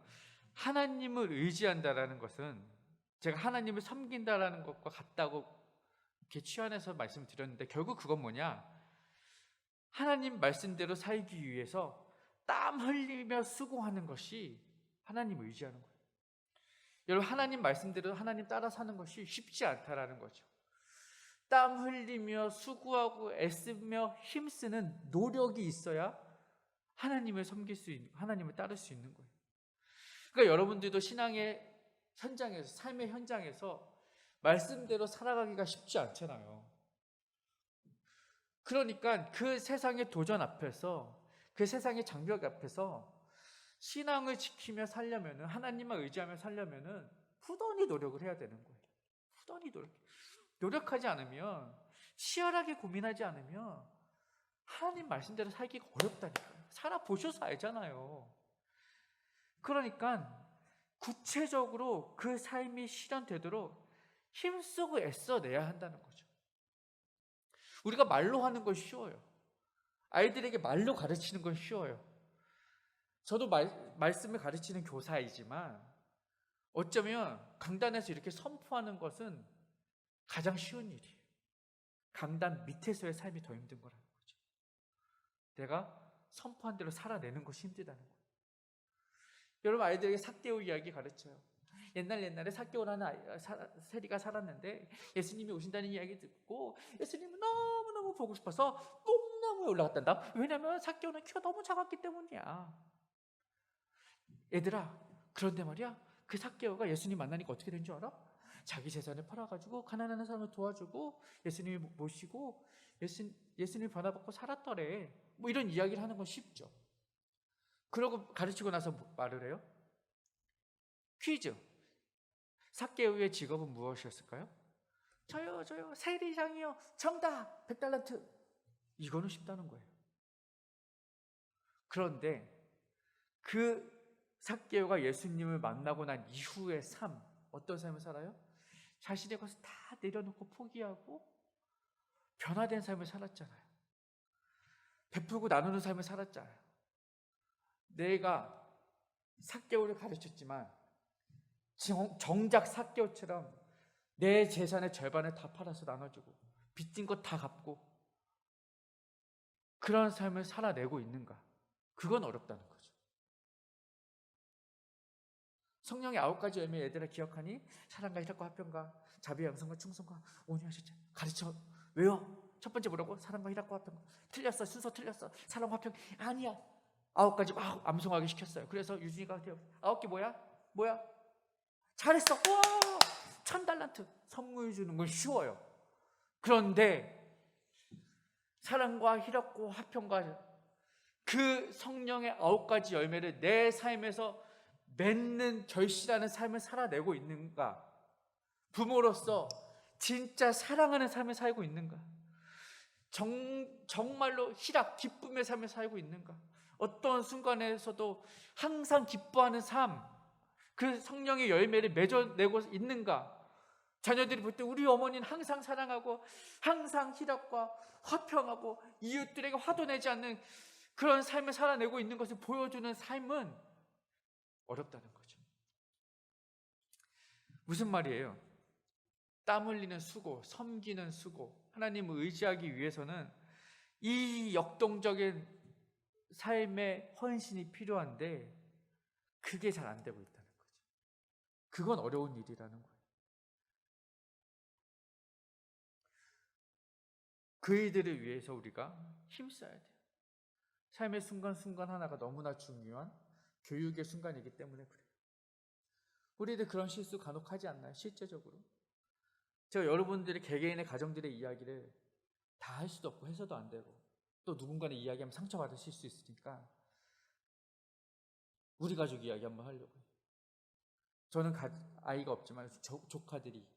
하나님을 의지한다라는 것은 제가 하나님을 섬긴다라는 것과 같다고 이렇게 취한해서 말씀드렸는데, 결국 그건 뭐냐? 하나님 말씀대로 살기 위해서 땀 흘리며 수고하는 것이 하나님을 의지하는 거예요. 여러분, 하나님 말씀대로 하나님 따라 사는 것이 쉽지 않다라는 거죠. 땀 흘리며 수고하고 애쓰며 힘쓰는 노력이 있어야 하나님을 섬길 수 있는, 하나님을 따를 수 있는 거예요. 그러니까 여러분들도 신앙의 현장에서, 삶의 현장에서 말씀대로 살아가기가 쉽지 않잖아요. 그러니까 그 세상의 도전 앞에서, 그 세상의 장벽 앞에서 신앙을 지키며 살려면, 하나님만 의지하며 살려면 부단히 노력을 해야 되는 거예요. 부단히 노력하지 않으면, 치열하게 고민하지 않으면 하나님 말씀대로 살기가 어렵다니까요. 살아보셔서 알잖아요. 그러니까 구체적으로 그 삶이 실현되도록 힘쓰고 애써내야 한다는 거죠. 우리가 말로 하는 건 쉬워요. 아이들에게 말로 가르치는 건 쉬워요. 저도 말씀을 가르치는 교사이지만 어쩌면 강단에서 이렇게 선포하는 것은 가장 쉬운 일이에요. 강단 밑에서의 삶이 더 힘든 거라는 거죠. 내가 선포한 대로 살아내는 것이 힘들다는 거예요. 여러분, 아이들에게 삭개오 이야기 가르쳐요. 옛날에 삭개오라는 세리가 살았는데 예수님이 오신다는 이야기 듣고 예수님은 너무너무 보고 싶어서 뽕나무에 올라갔단다. 왜냐하면 삭개오는 키가 너무 작았기 때문이야. 얘들아, 그런데 말이야, 그 삭개오가 예수님 만나니까 어떻게 된 줄 알아? 자기 재산을 팔아가지고 가난한 사람을 도와주고 예수님을 모시고 예수님 변화받고 살았더래. 뭐 이런 이야기를 하는 건 쉽죠. 그러고 가르치고 나서 말을 해요. 퀴즈. 삭개오의 직업은 무엇이었을까요? 저요 세리장이요. 정답 100달란트. 이거는 쉽다는 거예요. 그런데 그 삭개오가 예수님을 만나고 난 이후의 삶, 어떤 삶을 살아요? 자신의 것을 다 내려놓고 포기하고 변화된 삶을 살았잖아요. 베풀고 나누는 삶을 살았잖아요. 내가 삭개오를 가르쳤지만 정작 삭개오처럼 내 재산의 절반을 다 팔아서 나눠주고 빚진 것 다 갚고 그런 삶을 살아내고 있는가? 그건 어렵다는 거죠. 성령의 9가지 열매, 얘들아 기억하니? 사랑과 희락과 화평과 자비와 양성과 충성과 온유와 실제. 가르쳐. 왜요? 첫 번째 뭐라고? 사랑과 희락과 화평. 틀렸어. 순서 틀렸어. 사랑, 화평 아니야. 9가지 막 암송하게 시켰어요. 그래서 유진이가 9개 뭐야? 잘했어. 우와! 1000달란트. 선물 주는 건 쉬워요. 그런데 사랑과 희락과 화평과 그 성령의 9가지 열매를 내 삶에서 맺는 절실하는 삶을 살아내고 있는가? 부모로서 진짜 사랑하는 삶을 살고 있는가? 정말로 희락, 기쁨의 삶을 살고 있는가? 어떤 순간에서도 항상 기뻐하는 삶, 그 성령의 열매를 맺어내고 있는가? 자녀들이 볼 때 우리 어머니는 항상 사랑하고 항상 희락과 화평하고 이웃들에게 화도 내지 않는 그런 삶을 살아내고 있는 것을 보여주는 삶은 어렵다는 거죠. 무슨 말이에요? 땀 흘리는 수고, 섬기는 수고, 하나님을 의지하기 위해서는 이 역동적인 삶의 헌신이 필요한데 그게 잘 안 되고 있다는 거죠. 그건 어려운 일이라는 거예요. 그 일들을 위해서 우리가 힘써야 돼요. 삶의 순간순간 하나가 너무나 중요한 교육의 순간이기 때문에 그래요. 우리들 그런 실수 간혹 하지 않나요? 실제적으로. 제가 여러분들의 개개인의 가정들의 이야기를 다 할 수도 없고 해서도 안 되고 또 누군가의 이야기하면 상처받으실 수 있으니까 우리 가족 이야기 한번 하려고요. 저는 아이가 없지만 조카들이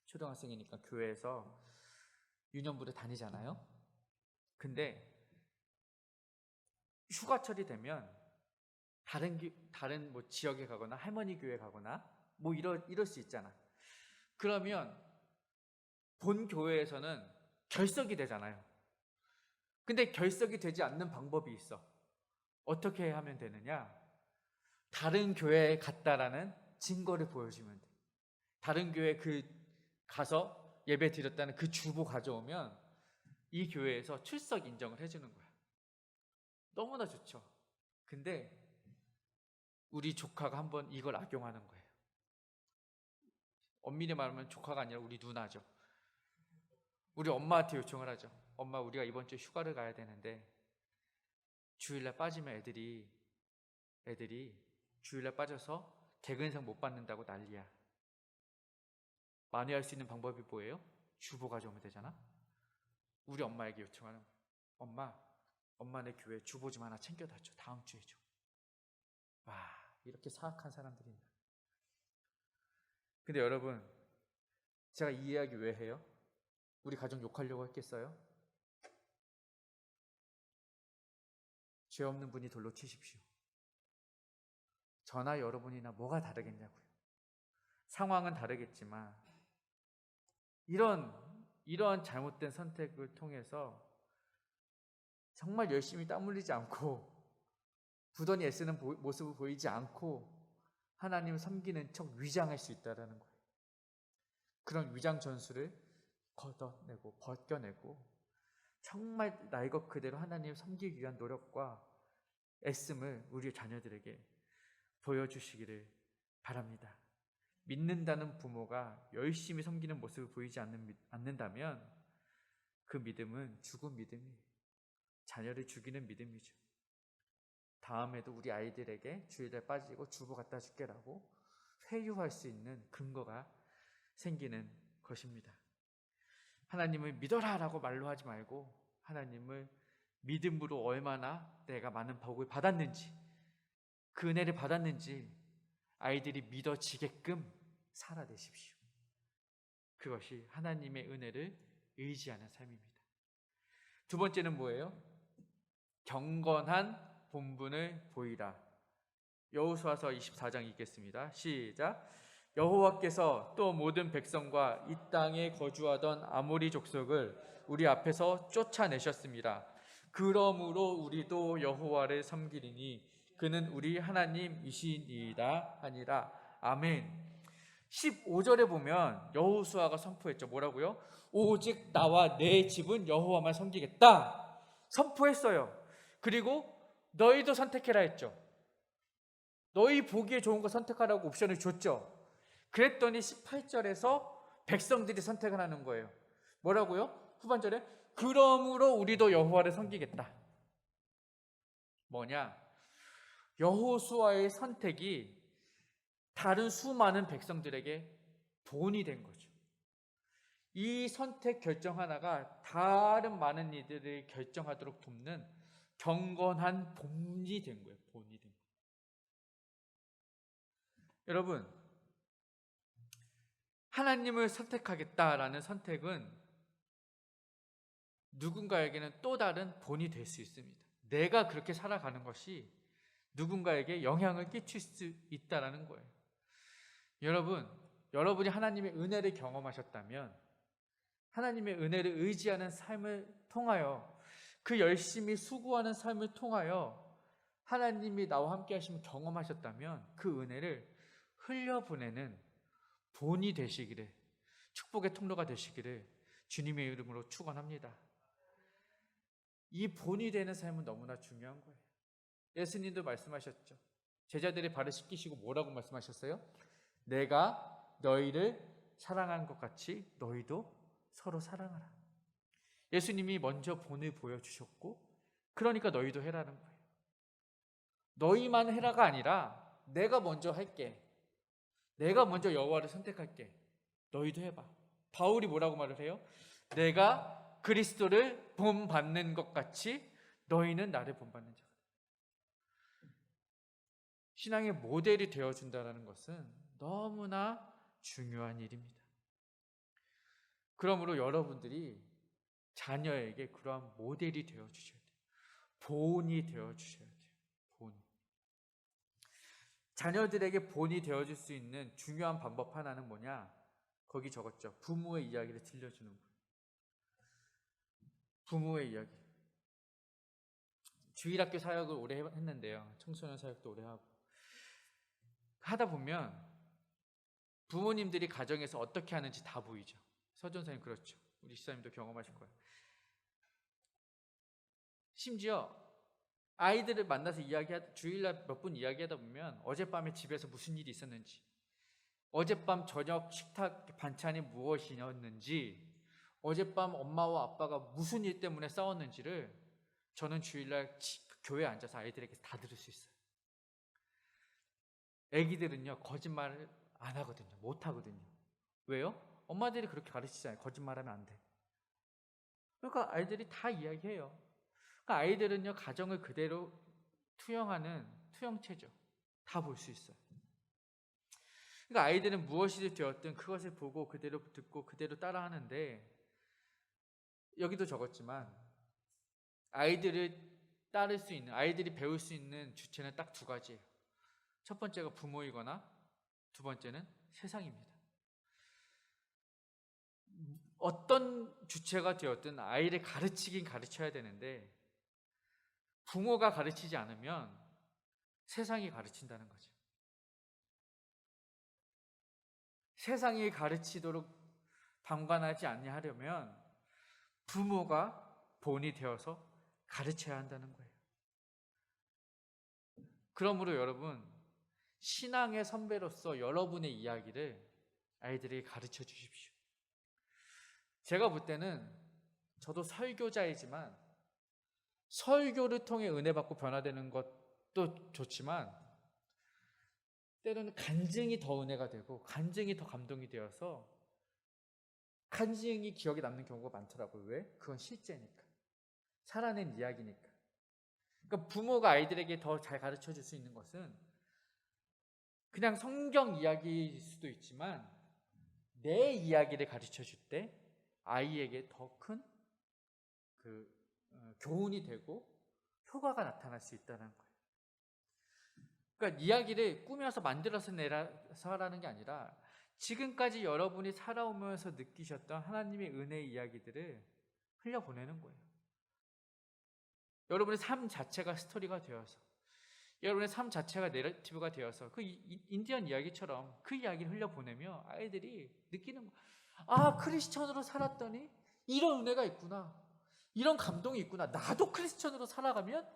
초등학생이니까 교회에서 유년부를 다니잖아요. 근데 휴가철이 되면 다른 뭐 지역에 가거나 할머니 교회 가거나 뭐 이럴 수 있잖아. 그러면 본 교회에서는 결석이 되잖아요. 근데 결석이 되지 않는 방법이 있어. 어떻게 하면 되느냐? 다른 교회에 갔다라는 증거를 보여주면 돼. 다른 교회에 가서 예배 드렸다는 그 주보 가져오면 이 교회에서 출석 인정을 해주는 거야. 너무나 좋죠. 근데 우리 조카가 한번 이걸 악용하는 거예요. 엄밀히 말하면 조카가 아니라 우리 누나죠. 우리 엄마한테 요청을 하죠. 엄마, 우리가 이번 주에 휴가를 가야 되는데 주일날 빠지면 애들이 주일날 빠져서 개근상 못 받는다고 난리야. 만회할 수 있는 방법이 뭐예요? 주보 가져오면 되잖아. 우리 엄마에게 요청하는 거예요. 엄마 내 교회 주보 좀 하나 챙겨다 줘. 다음 주에 줘. 와, 이렇게 사악한 사람들이 있나. 근데 여러분, 제가 이 이야기 왜 해요? 우리 가족 욕하려고 했겠어요? 죄 없는 분이 돌로 치십시오. 저나 여러분이나 뭐가 다르겠냐고요. 상황은 다르겠지만 이런 잘못된 선택을 통해서 정말 열심히 땀 흘리지 않고 부단히 애쓰는 모습을 보이지 않고 하나님을 섬기는 척 위장할 수 있다는 거예요. 그런 위장 전술을 걷어내고 벗겨내고 정말 나의 것 그대로 하나님을 섬기기 위한 노력과 애씀을 우리 자녀들에게 보여주시기를 바랍니다. 믿는다는 부모가 열심히 섬기는 모습을 보이지 않는다면 그 믿음은 죽은 믿음이에요. 자녀를 죽이는 믿음이죠. 다음에도 우리 아이들에게 주일에 빠지고 주보 갖다 줄게라고 회유할 수 있는 근거가 생기는 것입니다. 하나님을 믿어라 라고 말로 하지 말고 하나님을 믿음으로 얼마나 내가 많은 복을 받았는지, 그 은혜를 받았는지 아이들이 믿어지게끔 살아내십시오. 그것이 하나님의 은혜를 의지하는 삶입니다. 두 번째는 뭐예요? 경건한 본분을 보이라. 여호수아서 24장 읽겠습니다. 시작. 여호와께서 또 모든 백성과 이 땅에 거주하던 아모리 족속을 우리 앞에서 쫓아내셨습니다. 그러므로 우리도 여호와를 섬기리니 그는 우리 하나님이시니이다 하니라. 아멘. 15절에 보면 여호수아가 선포했죠. 뭐라고요? 오직 나와 내 집은 여호와만 섬기겠다 선포했어요. 그리고 너희도 선택해라 했죠. 너희 보기에 좋은 거 선택하라고 옵션을 줬죠. 그랬더니 18절에서 백성들이 선택을 하는 거예요. 뭐라고요? 후반절에 그러므로 우리도 여호와를 섬기겠다. 뭐냐? 여호수아의 선택이 다른 수많은 백성들에게 본이 된 거죠. 이 선택 결정 하나가 다른 많은 이들을 결정하도록 돕는 경건한 본이 된 거예요. 본이 된 거예요. 여러분, 하나님을 선택하겠다라는 선택은 누군가에게는 또 다른 본이 될 수 있습니다. 내가 그렇게 살아가는 것이 누군가에게 영향을 끼칠 수 있다는 거예요. 여러분이 하나님의 은혜를 경험하셨다면 하나님의 은혜를 의지하는 삶을 통하여 그 열심히 수고하는 삶을 통하여 하나님이 나와 함께 하시면 경험하셨다면 그 은혜를 흘려보내는 본이 되시기를, 축복의 통로가 되시기를 주님의 이름으로 축원합니다. 이 본이 되는 삶은 너무나 중요한 거예요. 예수님도 말씀하셨죠. 제자들의 발을 씻기시고 뭐라고 말씀하셨어요? 내가 너희를 사랑한 것 같이 너희도 서로 사랑하라. 예수님이 먼저 본을 보여주셨고 그러니까 너희도 해라는 거예요. 너희만 해라가 아니라 내가 먼저 할게. 내가 먼저 여호와를 선택할게. 너희도 해봐. 바울이 뭐라고 말을 해요? 내가 그리스도를 본받는 것 같이 너희는 나를 본받는 자가. 신앙의 모델이 되어준다는 것은 너무나 중요한 일입니다. 그러므로 여러분들이 자녀에게 그러한 모델이 되어주셔야 돼요. 본이 되어주셔야 돼요. 본. 자녀들에게 본이 되어줄 수 있는 중요한 방법 하나는 뭐냐? 거기 적었죠. 부모의 이야기를 들려주는 거예요. 부모의 이야기. 주일학교 사역을 오래 했는데요. 청소년 사역도 오래 하고 하다 보면 부모님들이 가정에서 어떻게 하는지 다 보이죠. 서전사님 그렇죠. 우리 시사님도 경험하실 거예요. 심지어 아이들을 만나서 주일날 몇 분 이야기하다 보면 어젯밤에 집에서 무슨 일이 있었는지, 어젯밤 저녁 식탁 반찬이 무엇이었는지, 어젯밤 엄마와 아빠가 무슨 일 때문에 싸웠는지를 저는 주일날 교회에 앉아서 아이들에게 다 들을 수 있어요. 애기들은요 거짓말을 안 하거든요. 못 하거든요. 왜요? 엄마들이 그렇게 가르치잖아요. 거짓말하면 안 돼. 그러니까 아이들이 다 이야기해요. 그러니까 아이들은요 가정을 그대로 투영하는 투영체죠. 다 볼 수 있어요. 그러니까 아이들은 무엇이 되었든 그것을 보고 그대로 듣고 그대로 따라하는데, 여기도 적었지만 아이들이 배울 수 있는 주체는 딱 두 가지예요. 첫 번째가 부모이거나 두 번째는 세상입니다. 어떤 주체가 되었든 아이를 가르치긴 가르쳐야 되는데, 부모가 가르치지 않으면 세상이 가르친다는 거죠. 세상이 가르치도록 방관하지 아니하려면 부모가 본이 되어서 가르쳐야 한다는 거예요. 그러므로 여러분, 신앙의 선배로서 여러분의 이야기를 아이들에게 가르쳐 주십시오. 제가 볼 때는 저도 설교자이지만 설교를 통해 은혜 받고 변화되는 것도 좋지만, 때로는 간증이 더 은혜가 되고 간증이 더 감동이 되어서 간증이 기억에 남는 경우가 많더라고요. 왜? 그건 실제니까. 살아낸 이야기니까. 그러니까 부모가 아이들에게 더 잘 가르쳐 줄 수 있는 것은 그냥 성경 이야기일 수도 있지만, 내 이야기를 가르쳐 줄 때 아이에게 더 큰 교훈이 되고 효과가 나타날 수 있다는 거예요. 그러니까 이야기를 꾸며서 만들어서 내서 하라는 게 아니라 지금까지 여러분이 살아오면서 느끼셨던 하나님의 은혜의 이야기들을 흘려보내는 거예요. 여러분의 삶 자체가 스토리가 되어서, 여러분의 삶 자체가 내러티브가 되어서 그 인디언 이야기처럼 그 이야기를 흘려보내며 아이들이 느끼는 거예요. 아, 크리스천으로 살았더니 이런 은혜가 있구나, 이런 감동이 있구나, 나도 크리스천으로 살아가면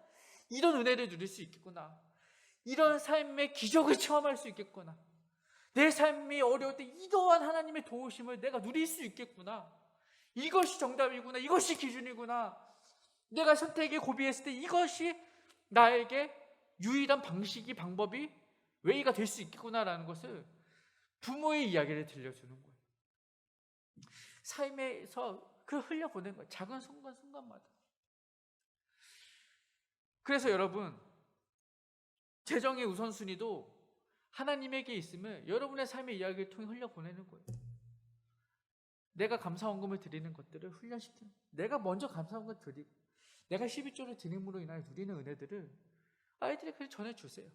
이런 은혜를 누릴 수 있겠구나, 이런 삶의 기적을 체험할 수 있겠구나, 내 삶이 어려울 때 이러한 하나님의 도우심을 내가 누릴 수 있겠구나, 이것이 정답이구나, 이것이 기준이구나, 내가 선택에 고비했을 때 이것이 나에게 유일한 방법이 웨이가 될 수 있겠구나라는 것을 부모의 이야기를 들려주는 거예요. 삶에서 그 흘려보낸 거예요. 작은 순간순간마다. 그래서 여러분, 재정의 우선순위도 하나님에게 있으면 여러분의 삶의 이야기를 통해 흘려보내는 거예요. 내가 감사원금을 드리는 것들을 훈련시키는 거예요. 내가 먼저 감사원금을 드리고 내가 11조를 드림으로 인하여 누리는 은혜들을 아이들에게 전해주세요.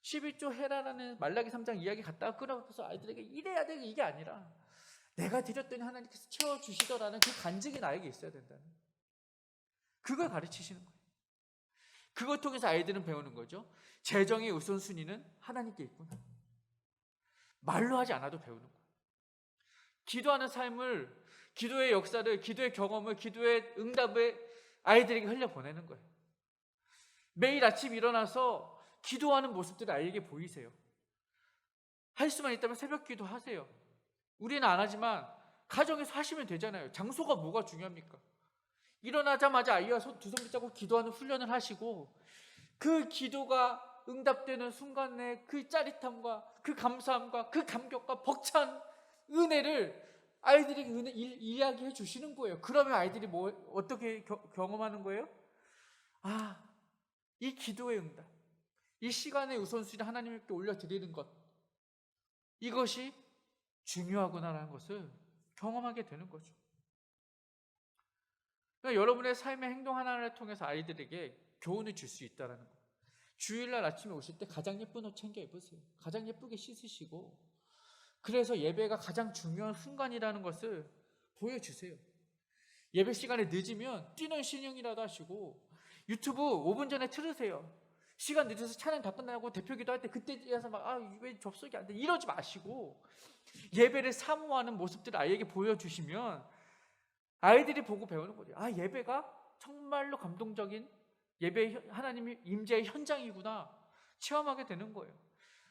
11조 해라라는 말라기 3장 이야기 갖다가 끌어가서 아이들에게 이래야 돼, 이게 아니라 내가 드렸더니 하나님께서 채워주시더라는 그 간증이 나에게 있어야 된다는, 그걸 가르치시는 거예요. 그걸 통해서 아이들은 배우는 거죠. 재정의 우선순위는 하나님께 있구나. 말로 하지 않아도 배우는 거예요. 기도하는 삶을, 기도의 역사를, 기도의 경험을, 기도의 응답을 아이들에게 흘려보내는 거예요. 매일 아침 일어나서 기도하는 모습들을 아이에게 보이세요. 할 수만 있다면 새벽 기도하세요. 우리는 안 하지만 가정에서 하시면 되잖아요. 장소가 뭐가 중요합니까? 일어나자마자 아이와 두 손 붙잡고 기도하는 훈련을 하시고, 그 기도가 응답되는 순간에 그 짜릿함과 그 감사함과 그 감격과 벅찬 은혜를 아이들에게 이야기해 주시는 거예요. 그러면 아이들이 어떻게 경험하는 거예요? 아, 이 기도의 응답, 이 시간의 우선순위를 하나님께 올려드리는 것, 이것이 중요하구나라는 것을 경험하게 되는 거죠. 그러니까 여러분의 삶의 행동 하나를 통해서 아이들에게 교훈을 줄 수 있다는 거예요. 주일날 아침에 오실 때 가장 예쁜 옷 챙겨 입으세요. 가장 예쁘게 씻으시고, 그래서 예배가 가장 중요한 순간이라는 것을 보여주세요. 예배 시간에 늦으면 뛰는 신용이라도 하시고 유튜브 5분 전에 틀으세요. 시간 늦어서 찬양 다 끝나고 대표기도 할 때 그때에서 왜 접속이 안 돼? 이러지 마시고 예배를 사모하는 모습들을 아이에게 보여주시면 아이들이 보고 배우는 거예요. 예배가 정말로 감동적인 예배 하나님의 임재의 현장이구나 체험하게 되는 거예요.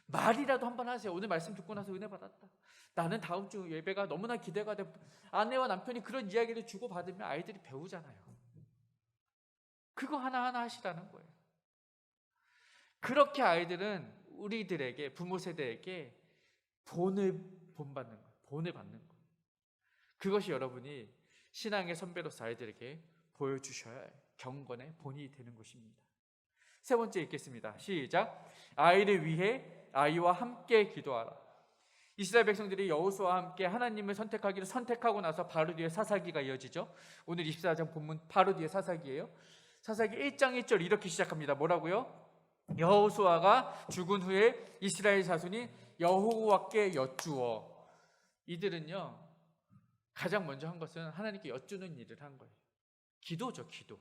말이라도 한번 하세요. 오늘 말씀 듣고 나서 은혜 받았다. 나는 다음 주 예배가 너무나 기대가 돼. 아내와 남편이 그런 이야기를 주고받으면 아이들이 배우잖아요. 그거 하나하나 하시라는 거예요. 그렇게 아이들은 우리들에게, 부모 세대에게 본을 받는 거예요. 그것이 여러분이 신앙의 선배로서 아이들에게 보여주셔야 할 경건의 본이 되는 것입니다. 세 번째 읽겠습니다. 시작. 아이를 위해 아이와 함께 기도하라. 이스라엘 백성들이 여호수아와 함께 하나님을 선택하기를 선택하고 나서 바로 뒤에 사사기가 이어지죠. 오늘 24장 본문 바로 뒤에 사사기예요. 사사기 1장 1절 이렇게 시작합니다. 뭐라고요? 여호수아가 죽은 후에 이스라엘 자손이 여호와께 여쭈어. 이들은요 가장 먼저 한 것은 하나님께 여쭈는 일을 한 거예요. 기도죠, 기도.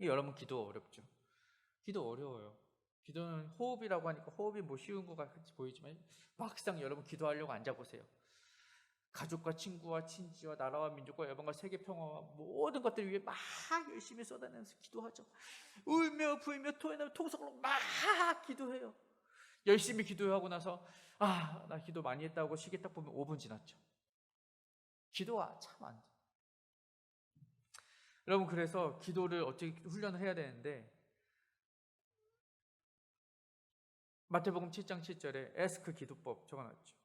여러분 기도 어렵죠? 기도 어려워요. 기도는 호흡이라고 하니까 호흡이 쉬운 것 같이 보이지만 막상 여러분 기도하려고 앉아보세요. 가족과 친구와 친지와 나라와 민족과 여러분과 세계 평화와 모든 것들 위해 막 열심히 쏟아내면서 기도하죠. 울며 불며 토해내며 통성으로 막 기도해요. 열심히 기도하고 나서 나 기도 많이 했다고 시계 딱 보면 5분 지났죠. 기도가 참 안 돼. 여러분 그래서 기도를 어떻게 훈련을 해야 되는데 마태복음 7장 7절에 에스크 기도법 적어놨죠.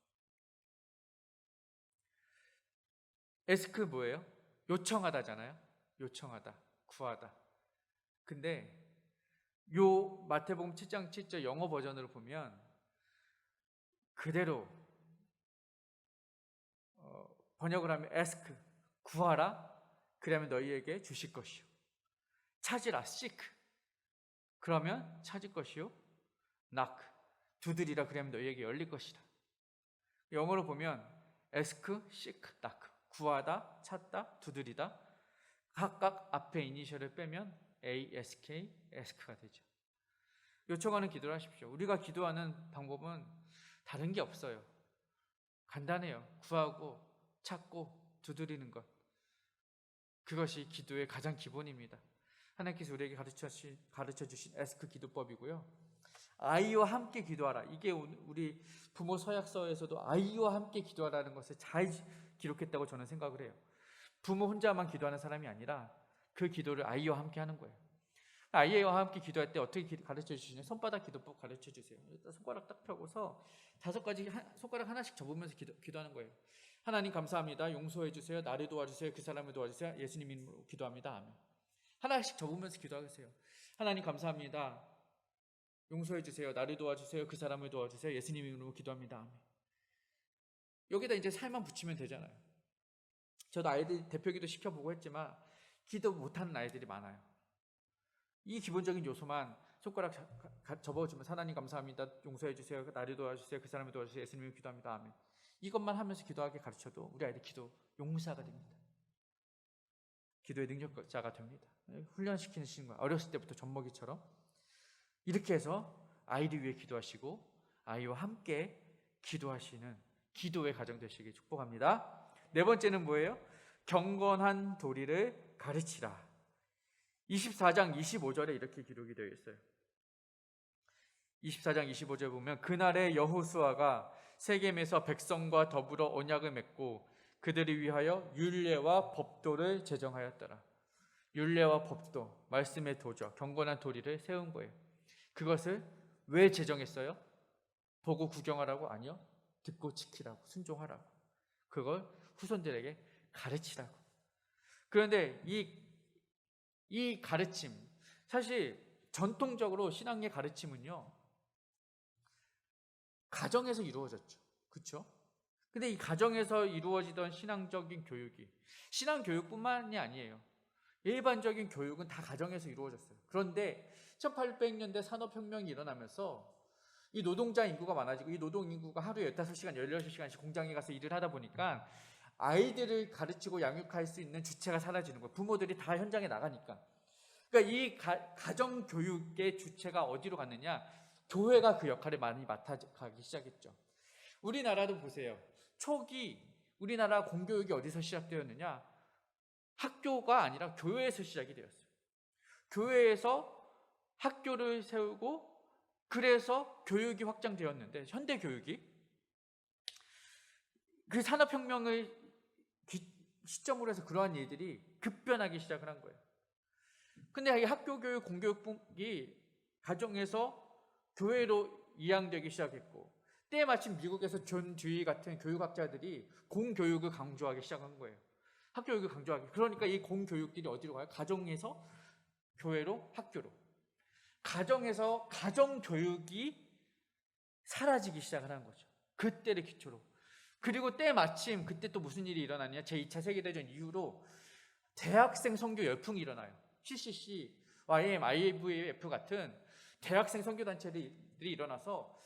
에스크 뭐예요? 요청하다잖아요. 요청하다, 구하다. 근데 요 마태복음 7장 7절 영어 버전으로 보면 그대로 번역을 하면 ask, 구하라. 그러면 너희에게 주실 것이요. 찾으라, seek. 그러면 찾을 것이요. knock, 두드리라. 그러면 너희에게 열릴 것이다. 영어로 보면 ask, seek, knock. 구하다, 찾다, 두드리다. 각각 앞에 이니셜을 빼면 ask, ask가 되죠. 요청하는 기도를 하십시오. 우리가 기도하는 방법은 다른 게 없어요. 간단해요. 구하고 찾고 두드리는 것. 그것이 기도의 가장 기본입니다. 하나님께서 우리에게 가르쳐 주신 에스크 기도법이고요. 아이와 함께 기도하라. 이게 우리 부모 서약서에서도 아이와 함께 기도하라는 것을 잘 기록했다고 저는 생각을 해요. 부모 혼자만 기도하는 사람이 아니라 그 기도를 아이와 함께 하는 거예요. 아이와 함께 기도할 때 어떻게 가르쳐 주시냐? 손바닥 기도법 가르쳐 주세요. 일단 손가락 딱 펴고서 5가지 손가락 하나씩 접으면서 기도하는 거예요. 하나님 감사합니다. 용서해 주세요. 나를 도와주세요. 그 사람을 도와주세요. 예수님 이름으로 기도합니다. 아멘. 하나씩 접으면서 기도하세요. 하나님 감사합니다. 용서해 주세요. 나를 도와주세요. 그 사람을 도와주세요. 예수님 이름으로 기도합니다. 아멘. 여기다 이제 살만 붙이면 되잖아요. 저도 아이들 대표기도 시켜보고 했지만 기도 못하는 아이들이 많아요. 이 기본적인 요소만 손가락 접어주면 하나님 감사합니다. 용서해 주세요. 나를 도와주세요. 그 사람을 도와주세요. 예수님을 기도합니다. 아멘. 이것만 하면서 기도하게 가르쳐도 우리 아이들 기도 용사가 됩니다. 기도의 능력자가 됩니다. 훈련시키는 거예요. 어렸을 때부터 젖먹이처럼. 이렇게 해서 아이를 위해 기도하시고 아이와 함께 기도하시는 기도의 가정 되시길 축복합니다. 네 번째는 뭐예요? 경건한 도리를 가르치라. 24장 25절에 이렇게 기록이 되어 있어요. 24장 25절에 보면 그날에 여호수아가 세겜에서 백성과 더불어 언약을 맺고 그들을 위하여 율례와 법도를 제정하였더라. 율례와 법도, 말씀의 도죠. 경건한 도리를 세운 거예요. 그것을 왜 제정했어요? 보고 구경하라고? 아니요. 듣고 지키라고, 순종하라고. 그걸 후손들에게 가르치라고. 그런데 이 가르침, 사실 전통적으로 신앙의 가르침은요 가정에서 이루어졌죠. 그렇죠? 근데 이 가정에서 이루어지던 신앙적인 교육이 신앙 교육뿐만이 아니에요. 일반적인 교육은 다 가정에서 이루어졌어요. 그런데 1800년대 산업혁명이 일어나면서 이 노동자 인구가 많아지고 이 노동 인구가 하루에 15시간, 16시간씩 공장에 가서 일을 하다 보니까 아이들을 가르치고 양육할 수 있는 주체가 사라지는 거예요. 부모들이 다 현장에 나가니까. 그러니까 이 가정 교육의 주체가 어디로 갔느냐? 교회가 그 역할을 많이 맡아가기 시작했죠. 우리나라도 보세요. 초기 우리나라 공교육이 어디서 시작되었느냐? 학교가 아니라 교회에서 시작이 되었어요. 교회에서 학교를 세우고 그래서 교육이 확장되었는데, 현대 교육이 그 산업혁명을 시점으로 해서 그러한 일들이 급변하기 시작을 한 거예요. 근데 이 학교 교육, 공교육이 가정에서 교회로 이양되기 시작했고, 때에 마침 미국에서 존 듀이 같은 교육학자들이 공교육을 강조하기 시작한 거예요. 학교교육을 강조하기. 그러니까 이 공교육들이 어디로 가요? 가정에서 교회로, 학교로. 가정에서 가정교육이 사라지기 시작을 한 거죠. 그때를 기초로. 그리고 때 마침 그때 또 무슨 일이 일어나냐? 제2차 세계대전 이후로 대학생 선교 열풍이 일어나요. CCC, YM, IVF 같은 대학생 선교단체들이 일어나서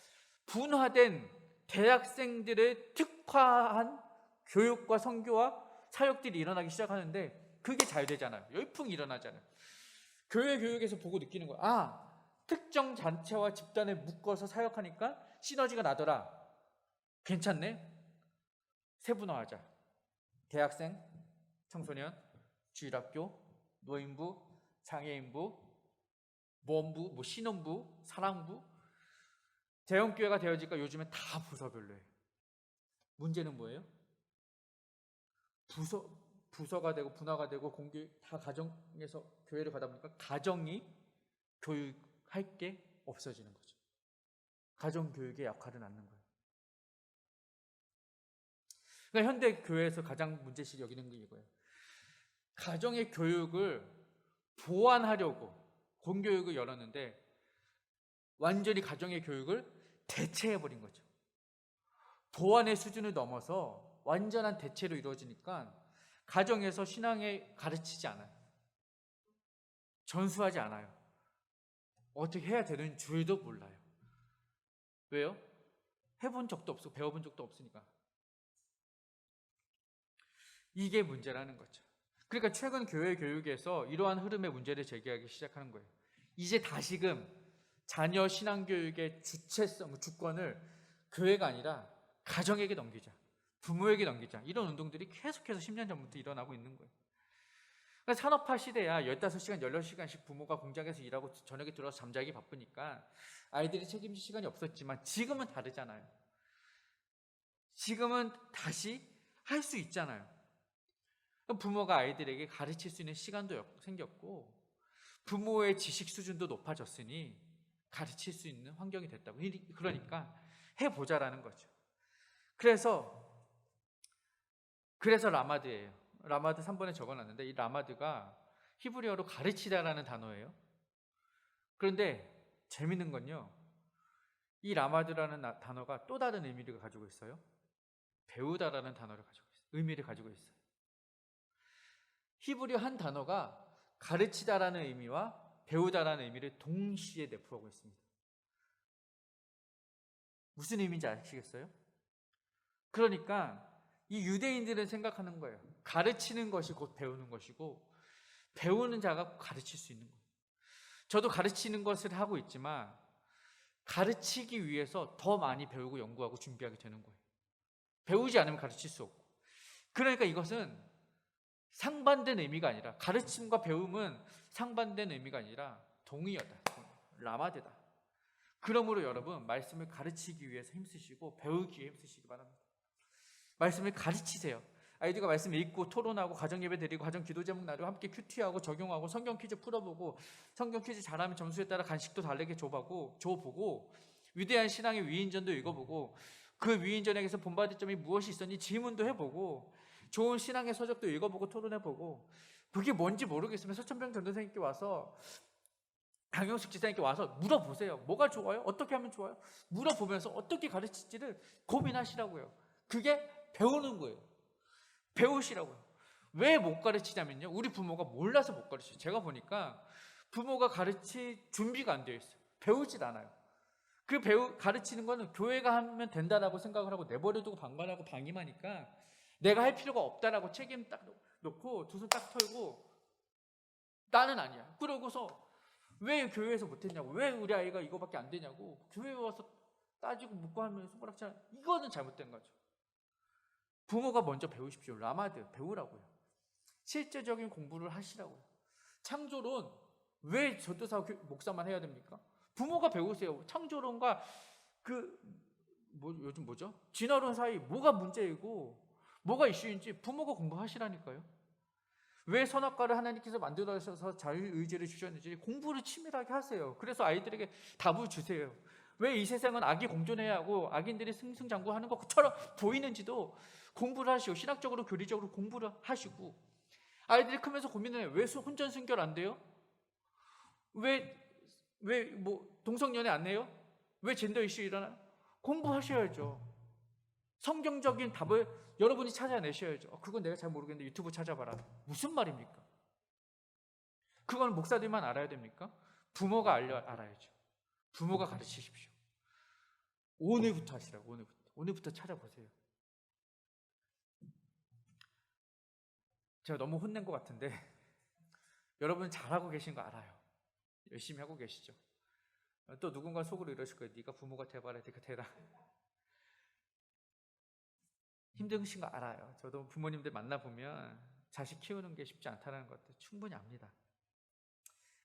분화된 대학생들을 특화한 교육과 선교와 사역들이 일어나기 시작하는데, 그게 잘 되잖아요. 열풍이 일어나잖아요. 교회 교육에서 보고 느끼는 거야. 아, 특정 단체와 집단을 묶어서 사역하니까 시너지가 나더라. 괜찮네. 세분화하자. 대학생, 청소년, 주일학교, 노인부, 장애인부, 모험부, 신혼부, 사랑부. 대형교회가 되어지니까 요즘에 다 부서별로예요. 문제는 뭐예요? 부서가 되고 분화가 되고 공교육 다 가정에서 교회를 가다 보니까 가정이 교육할 게 없어지는 거죠. 가정교육의 역할은 않는 거예요. 그러니까 현대 교회에서 가장 문제시 여기는 게 이거예요. 가정의 교육을 보완하려고 공교육을 열었는데 완전히 가정의 교육을 대체해버린 거죠. 보완의 수준을 넘어서 완전한 대체로 이루어지니까 가정에서 신앙에 가르치지 않아요. 전수하지 않아요. 어떻게 해야 되는 줄도 몰라요. 왜요? 해본 적도 없고 배워본 적도 없으니까. 이게 문제라는 거죠. 그러니까 최근 교회 교육에서 이러한 흐름의 문제를 제기하기 시작하는 거예요. 이제 다시금 자녀 신앙교육의 주체성, 주권을 교회가 아니라 가정에게 넘기자, 부모에게 넘기자, 이런 운동들이 계속해서 10년 전부터 일어나고 있는 거예요. 그러니까 산업화 시대야 15시간, 16시간씩 부모가 공장에서 일하고 저녁에 들어와서 잠자기 바쁘니까 아이들이 책임질 시간이 없었지만 지금은 다르잖아요. 지금은 다시 할 수 있잖아요. 부모가 아이들에게 가르칠 수 있는 시간도 생겼고 부모의 지식 수준도 높아졌으니 가르칠 수 있는 환경이 됐다고. 그러니까 해보자라는 거죠. 그래서 라마드예요. 라마드 3번에 적어놨는데 이 라마드가 히브리어로 가르치다라는 단어예요. 그런데 재밌는 건요, 이 라마드라는 단어가 또 다른 의미를 가지고 있어요. 배우다라는 단어를 가지고 있어요. 의미를 가지고 있어요. 히브리어 한 단어가 가르치다라는 의미와 배우다라는 의미를 동시에 내포하고 있습니다. 무슨 의미인지 아시겠어요? 그러니까 이 유대인들은 생각하는 거예요. 가르치는 것이 곧 배우는 것이고 배우는 자가 가르칠 수 있는 거예요. 저도 가르치는 것을 하고 있지만 가르치기 위해서 더 많이 배우고 연구하고 준비하게 되는 거예요. 배우지 않으면 가르칠 수 없고. 그러니까 이것은 상반된 의미가 아니라, 가르침과 배움은 상반된 의미가 아니라 동의어다, 라마드다. 그러므로 여러분, 말씀을 가르치기 위해서 힘쓰시고 배우기 위해 힘쓰시기 바랍니다. 말씀을 가르치세요. 아이들과 말씀 읽고 토론하고 가정예배 드리고 가정 기도 제목 나누고 함께 큐티하고 적용하고 성경 퀴즈 풀어보고 성경 퀴즈 잘하면 점수에 따라 간식도 다르게 줘보고 위대한 신앙의 위인전도 읽어보고 그 위인전에게서 본받을 점이 무엇이 있었는지 질문도 해보고 좋은 신앙의 서적도 읽어보고 토론해보고, 그게 뭔지 모르겠으면 서천병 전도사님께 와서 강영숙 지사님께 와서 물어보세요. 뭐가 좋아요? 어떻게 하면 좋아요? 물어보면서 어떻게 가르칠지를 고민하시라고요. 그게 배우는 거예요. 배우시라고요. 왜 못 가르치냐면요, 우리 부모가 몰라서 못 가르쳐요. 제가 보니까 부모가 가르칠 준비가 안 되어 있어요. 배우질 않아요. 가르치는 거는 교회가 하면 된다라고 생각을 하고 내버려두고 방관하고 방임하니까 내가 할 필요가 없다라고 책임 딱 놓고 두 손 딱 털고 나는 아니야. 그러고서 왜 교회에서 못했냐고, 왜 우리 아이가 이거밖에 안 되냐고 교회에 와서 따지고 묻고 하면 손가락질, 이거는 잘못된 거죠. 부모가 먼저 배우십시오. 라마드 배우라고요. 실제적인 공부를 하시라고요. 창조론 왜 전도사 목사만 해야 됩니까? 부모가 배우세요. 창조론과 요즘 뭐죠? 진화론 사이 뭐가 문제이고 뭐가 이슈인지 부모가 공부하시라니까요. 왜 선악과를 하나님께서 만들어서 자유의지를 주셨는지 공부를 치밀하게 하세요. 그래서 아이들에게 답을 주세요. 왜 이 세상은 악이 공존해야 하고 악인들이 승승장구하는 것처럼 보이는지도 공부를 하시고, 신학적으로 교리적으로 공부를 하시고. 아이들이 크면서 고민해요. 왜 혼전순결 안 돼요? 왜 동성연애 안 해요? 왜 젠더 이슈 일어나요? 공부하셔야죠. 성경적인 답을 여러분이 찾아내셔야죠. 그건 내가 잘 모르겠는데 유튜브 찾아봐라. 무슨 말입니까? 그건 목사들만 알아야 됩니까? 부모가 알아야죠. 부모가 가르치십시오. 오늘부터 하시라고. 오늘부터 찾아보세요. 제가 너무 혼낸 것 같은데 여러분 잘하고 계신 거 알아요. 열심히 하고 계시죠. 또 누군가 속으로 이러실 거예요. 네가 부모가 돼봐라. 네가 되라. 힘드신 거 알아요. 저도 부모님들 만나보면 자식 키우는 게 쉽지 않다는 것도 충분히 압니다.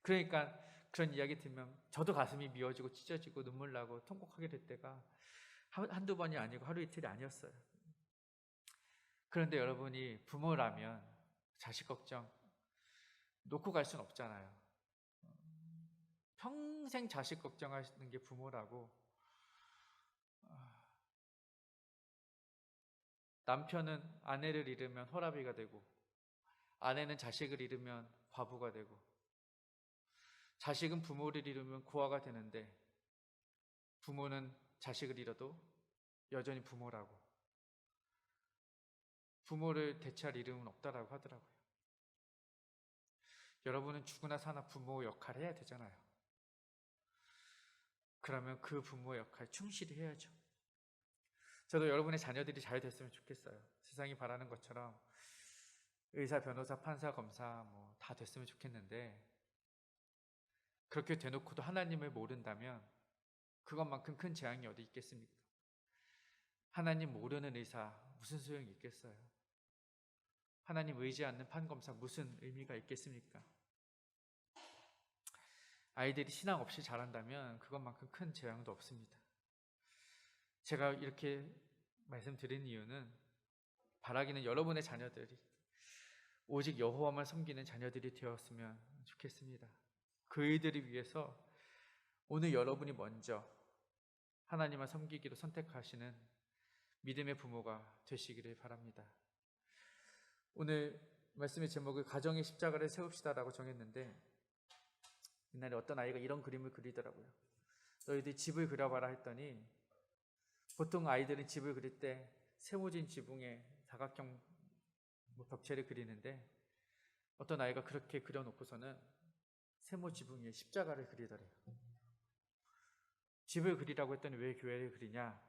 그러니까 그런 이야기 들으면 저도 가슴이 미어지고 찢어지고 눈물 나고 통곡하게 될 때가 한두 번이 아니고 하루 이틀이 아니었어요. 그런데 여러분이 부모라면 자식 걱정 놓고 갈 수는 없잖아요. 평생 자식 걱정하시는 게 부모라고. 남편은 아내를 잃으면 허라비가 되고, 아내는 자식을 잃으면 과부가 되고, 자식은 부모를 잃으면 고아가 되는데, 부모는 자식을 잃어도 여전히 부모라고. 부모를 대체할 이름은 없다라고 하더라고요. 여러분은 죽으나 사나 부모 역할을 해야 되잖아요. 그러면 그 부모 역할 충실히 해야죠. 저도 여러분의 자녀들이 잘 됐으면 좋겠어요. 세상이 바라는 것처럼 의사, 변호사, 판사, 검사 다 됐으면 좋겠는데, 그렇게 대놓고도 하나님을 모른다면 그것만큼 큰 재앙이 어디 있겠습니까? 하나님 모르는 의사 무슨 소용이 있겠어요? 하나님 의지 않는 판검사 무슨 의미가 있겠습니까? 아이들이 신앙 없이 자란다면 그것만큼 큰 재앙도 없습니다. 제가 이렇게 말씀드린 이유는 바라기는 여러분의 자녀들이 오직 여호와만 섬기는 자녀들이 되었으면 좋겠습니다. 그이들을 위해서 오늘 여러분이 먼저 하나님을 섬기기로 선택하시는 믿음의 부모가 되시기를 바랍니다. 오늘 말씀의 제목을 가정의 십자가를 세웁시다라고 정했는데, 옛날에 어떤 아이가 이런 그림을 그리더라고요. 너희들 집을 그려봐라 했더니, 보통 아이들은 집을 그릴 때 세워진 지붕에 사각형 벽체를 그리는데, 어떤 아이가 그렇게 그려놓고서는 세모 지붕 위에 십자가를 그리더래요. 집을 그리라고 했더니 왜 교회를 그리냐?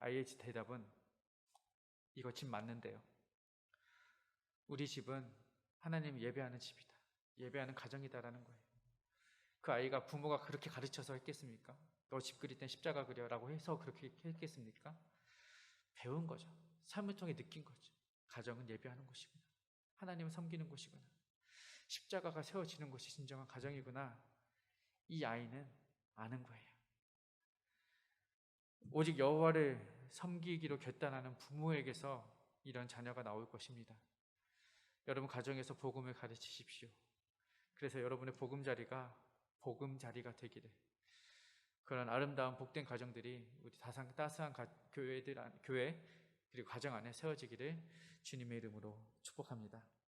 아이의 대답은 이거 집 맞는데요. 우리 집은 하나님 예배하는 집이다. 예배하는 가정이다라는 거예요. 그 아이가 부모가 그렇게 가르쳐서 했겠습니까? 너 집 그릴 땐 십자가 그려라고 해서 그렇게 했겠습니까? 배운 거죠. 삶을 통해 느낀 거죠. 가정은 예배하는 곳이구나. 하나님을 섬기는 곳이구나. 십자가가 세워지는 곳이 진정한 가정이구나. 이 아이는 아는 거예요. 오직 여호와를 섬기기로 결단하는 부모에게서 이런 자녀가 나올 것입니다. 여러분 가정에서 복음을 가르치십시오. 그래서 여러분의 보금자리가 되기를, 그런 아름다운 복된 가정들이 우리 따스한 교회 그리고 가정 안에 세워지기를 주님의 이름으로 축복합니다.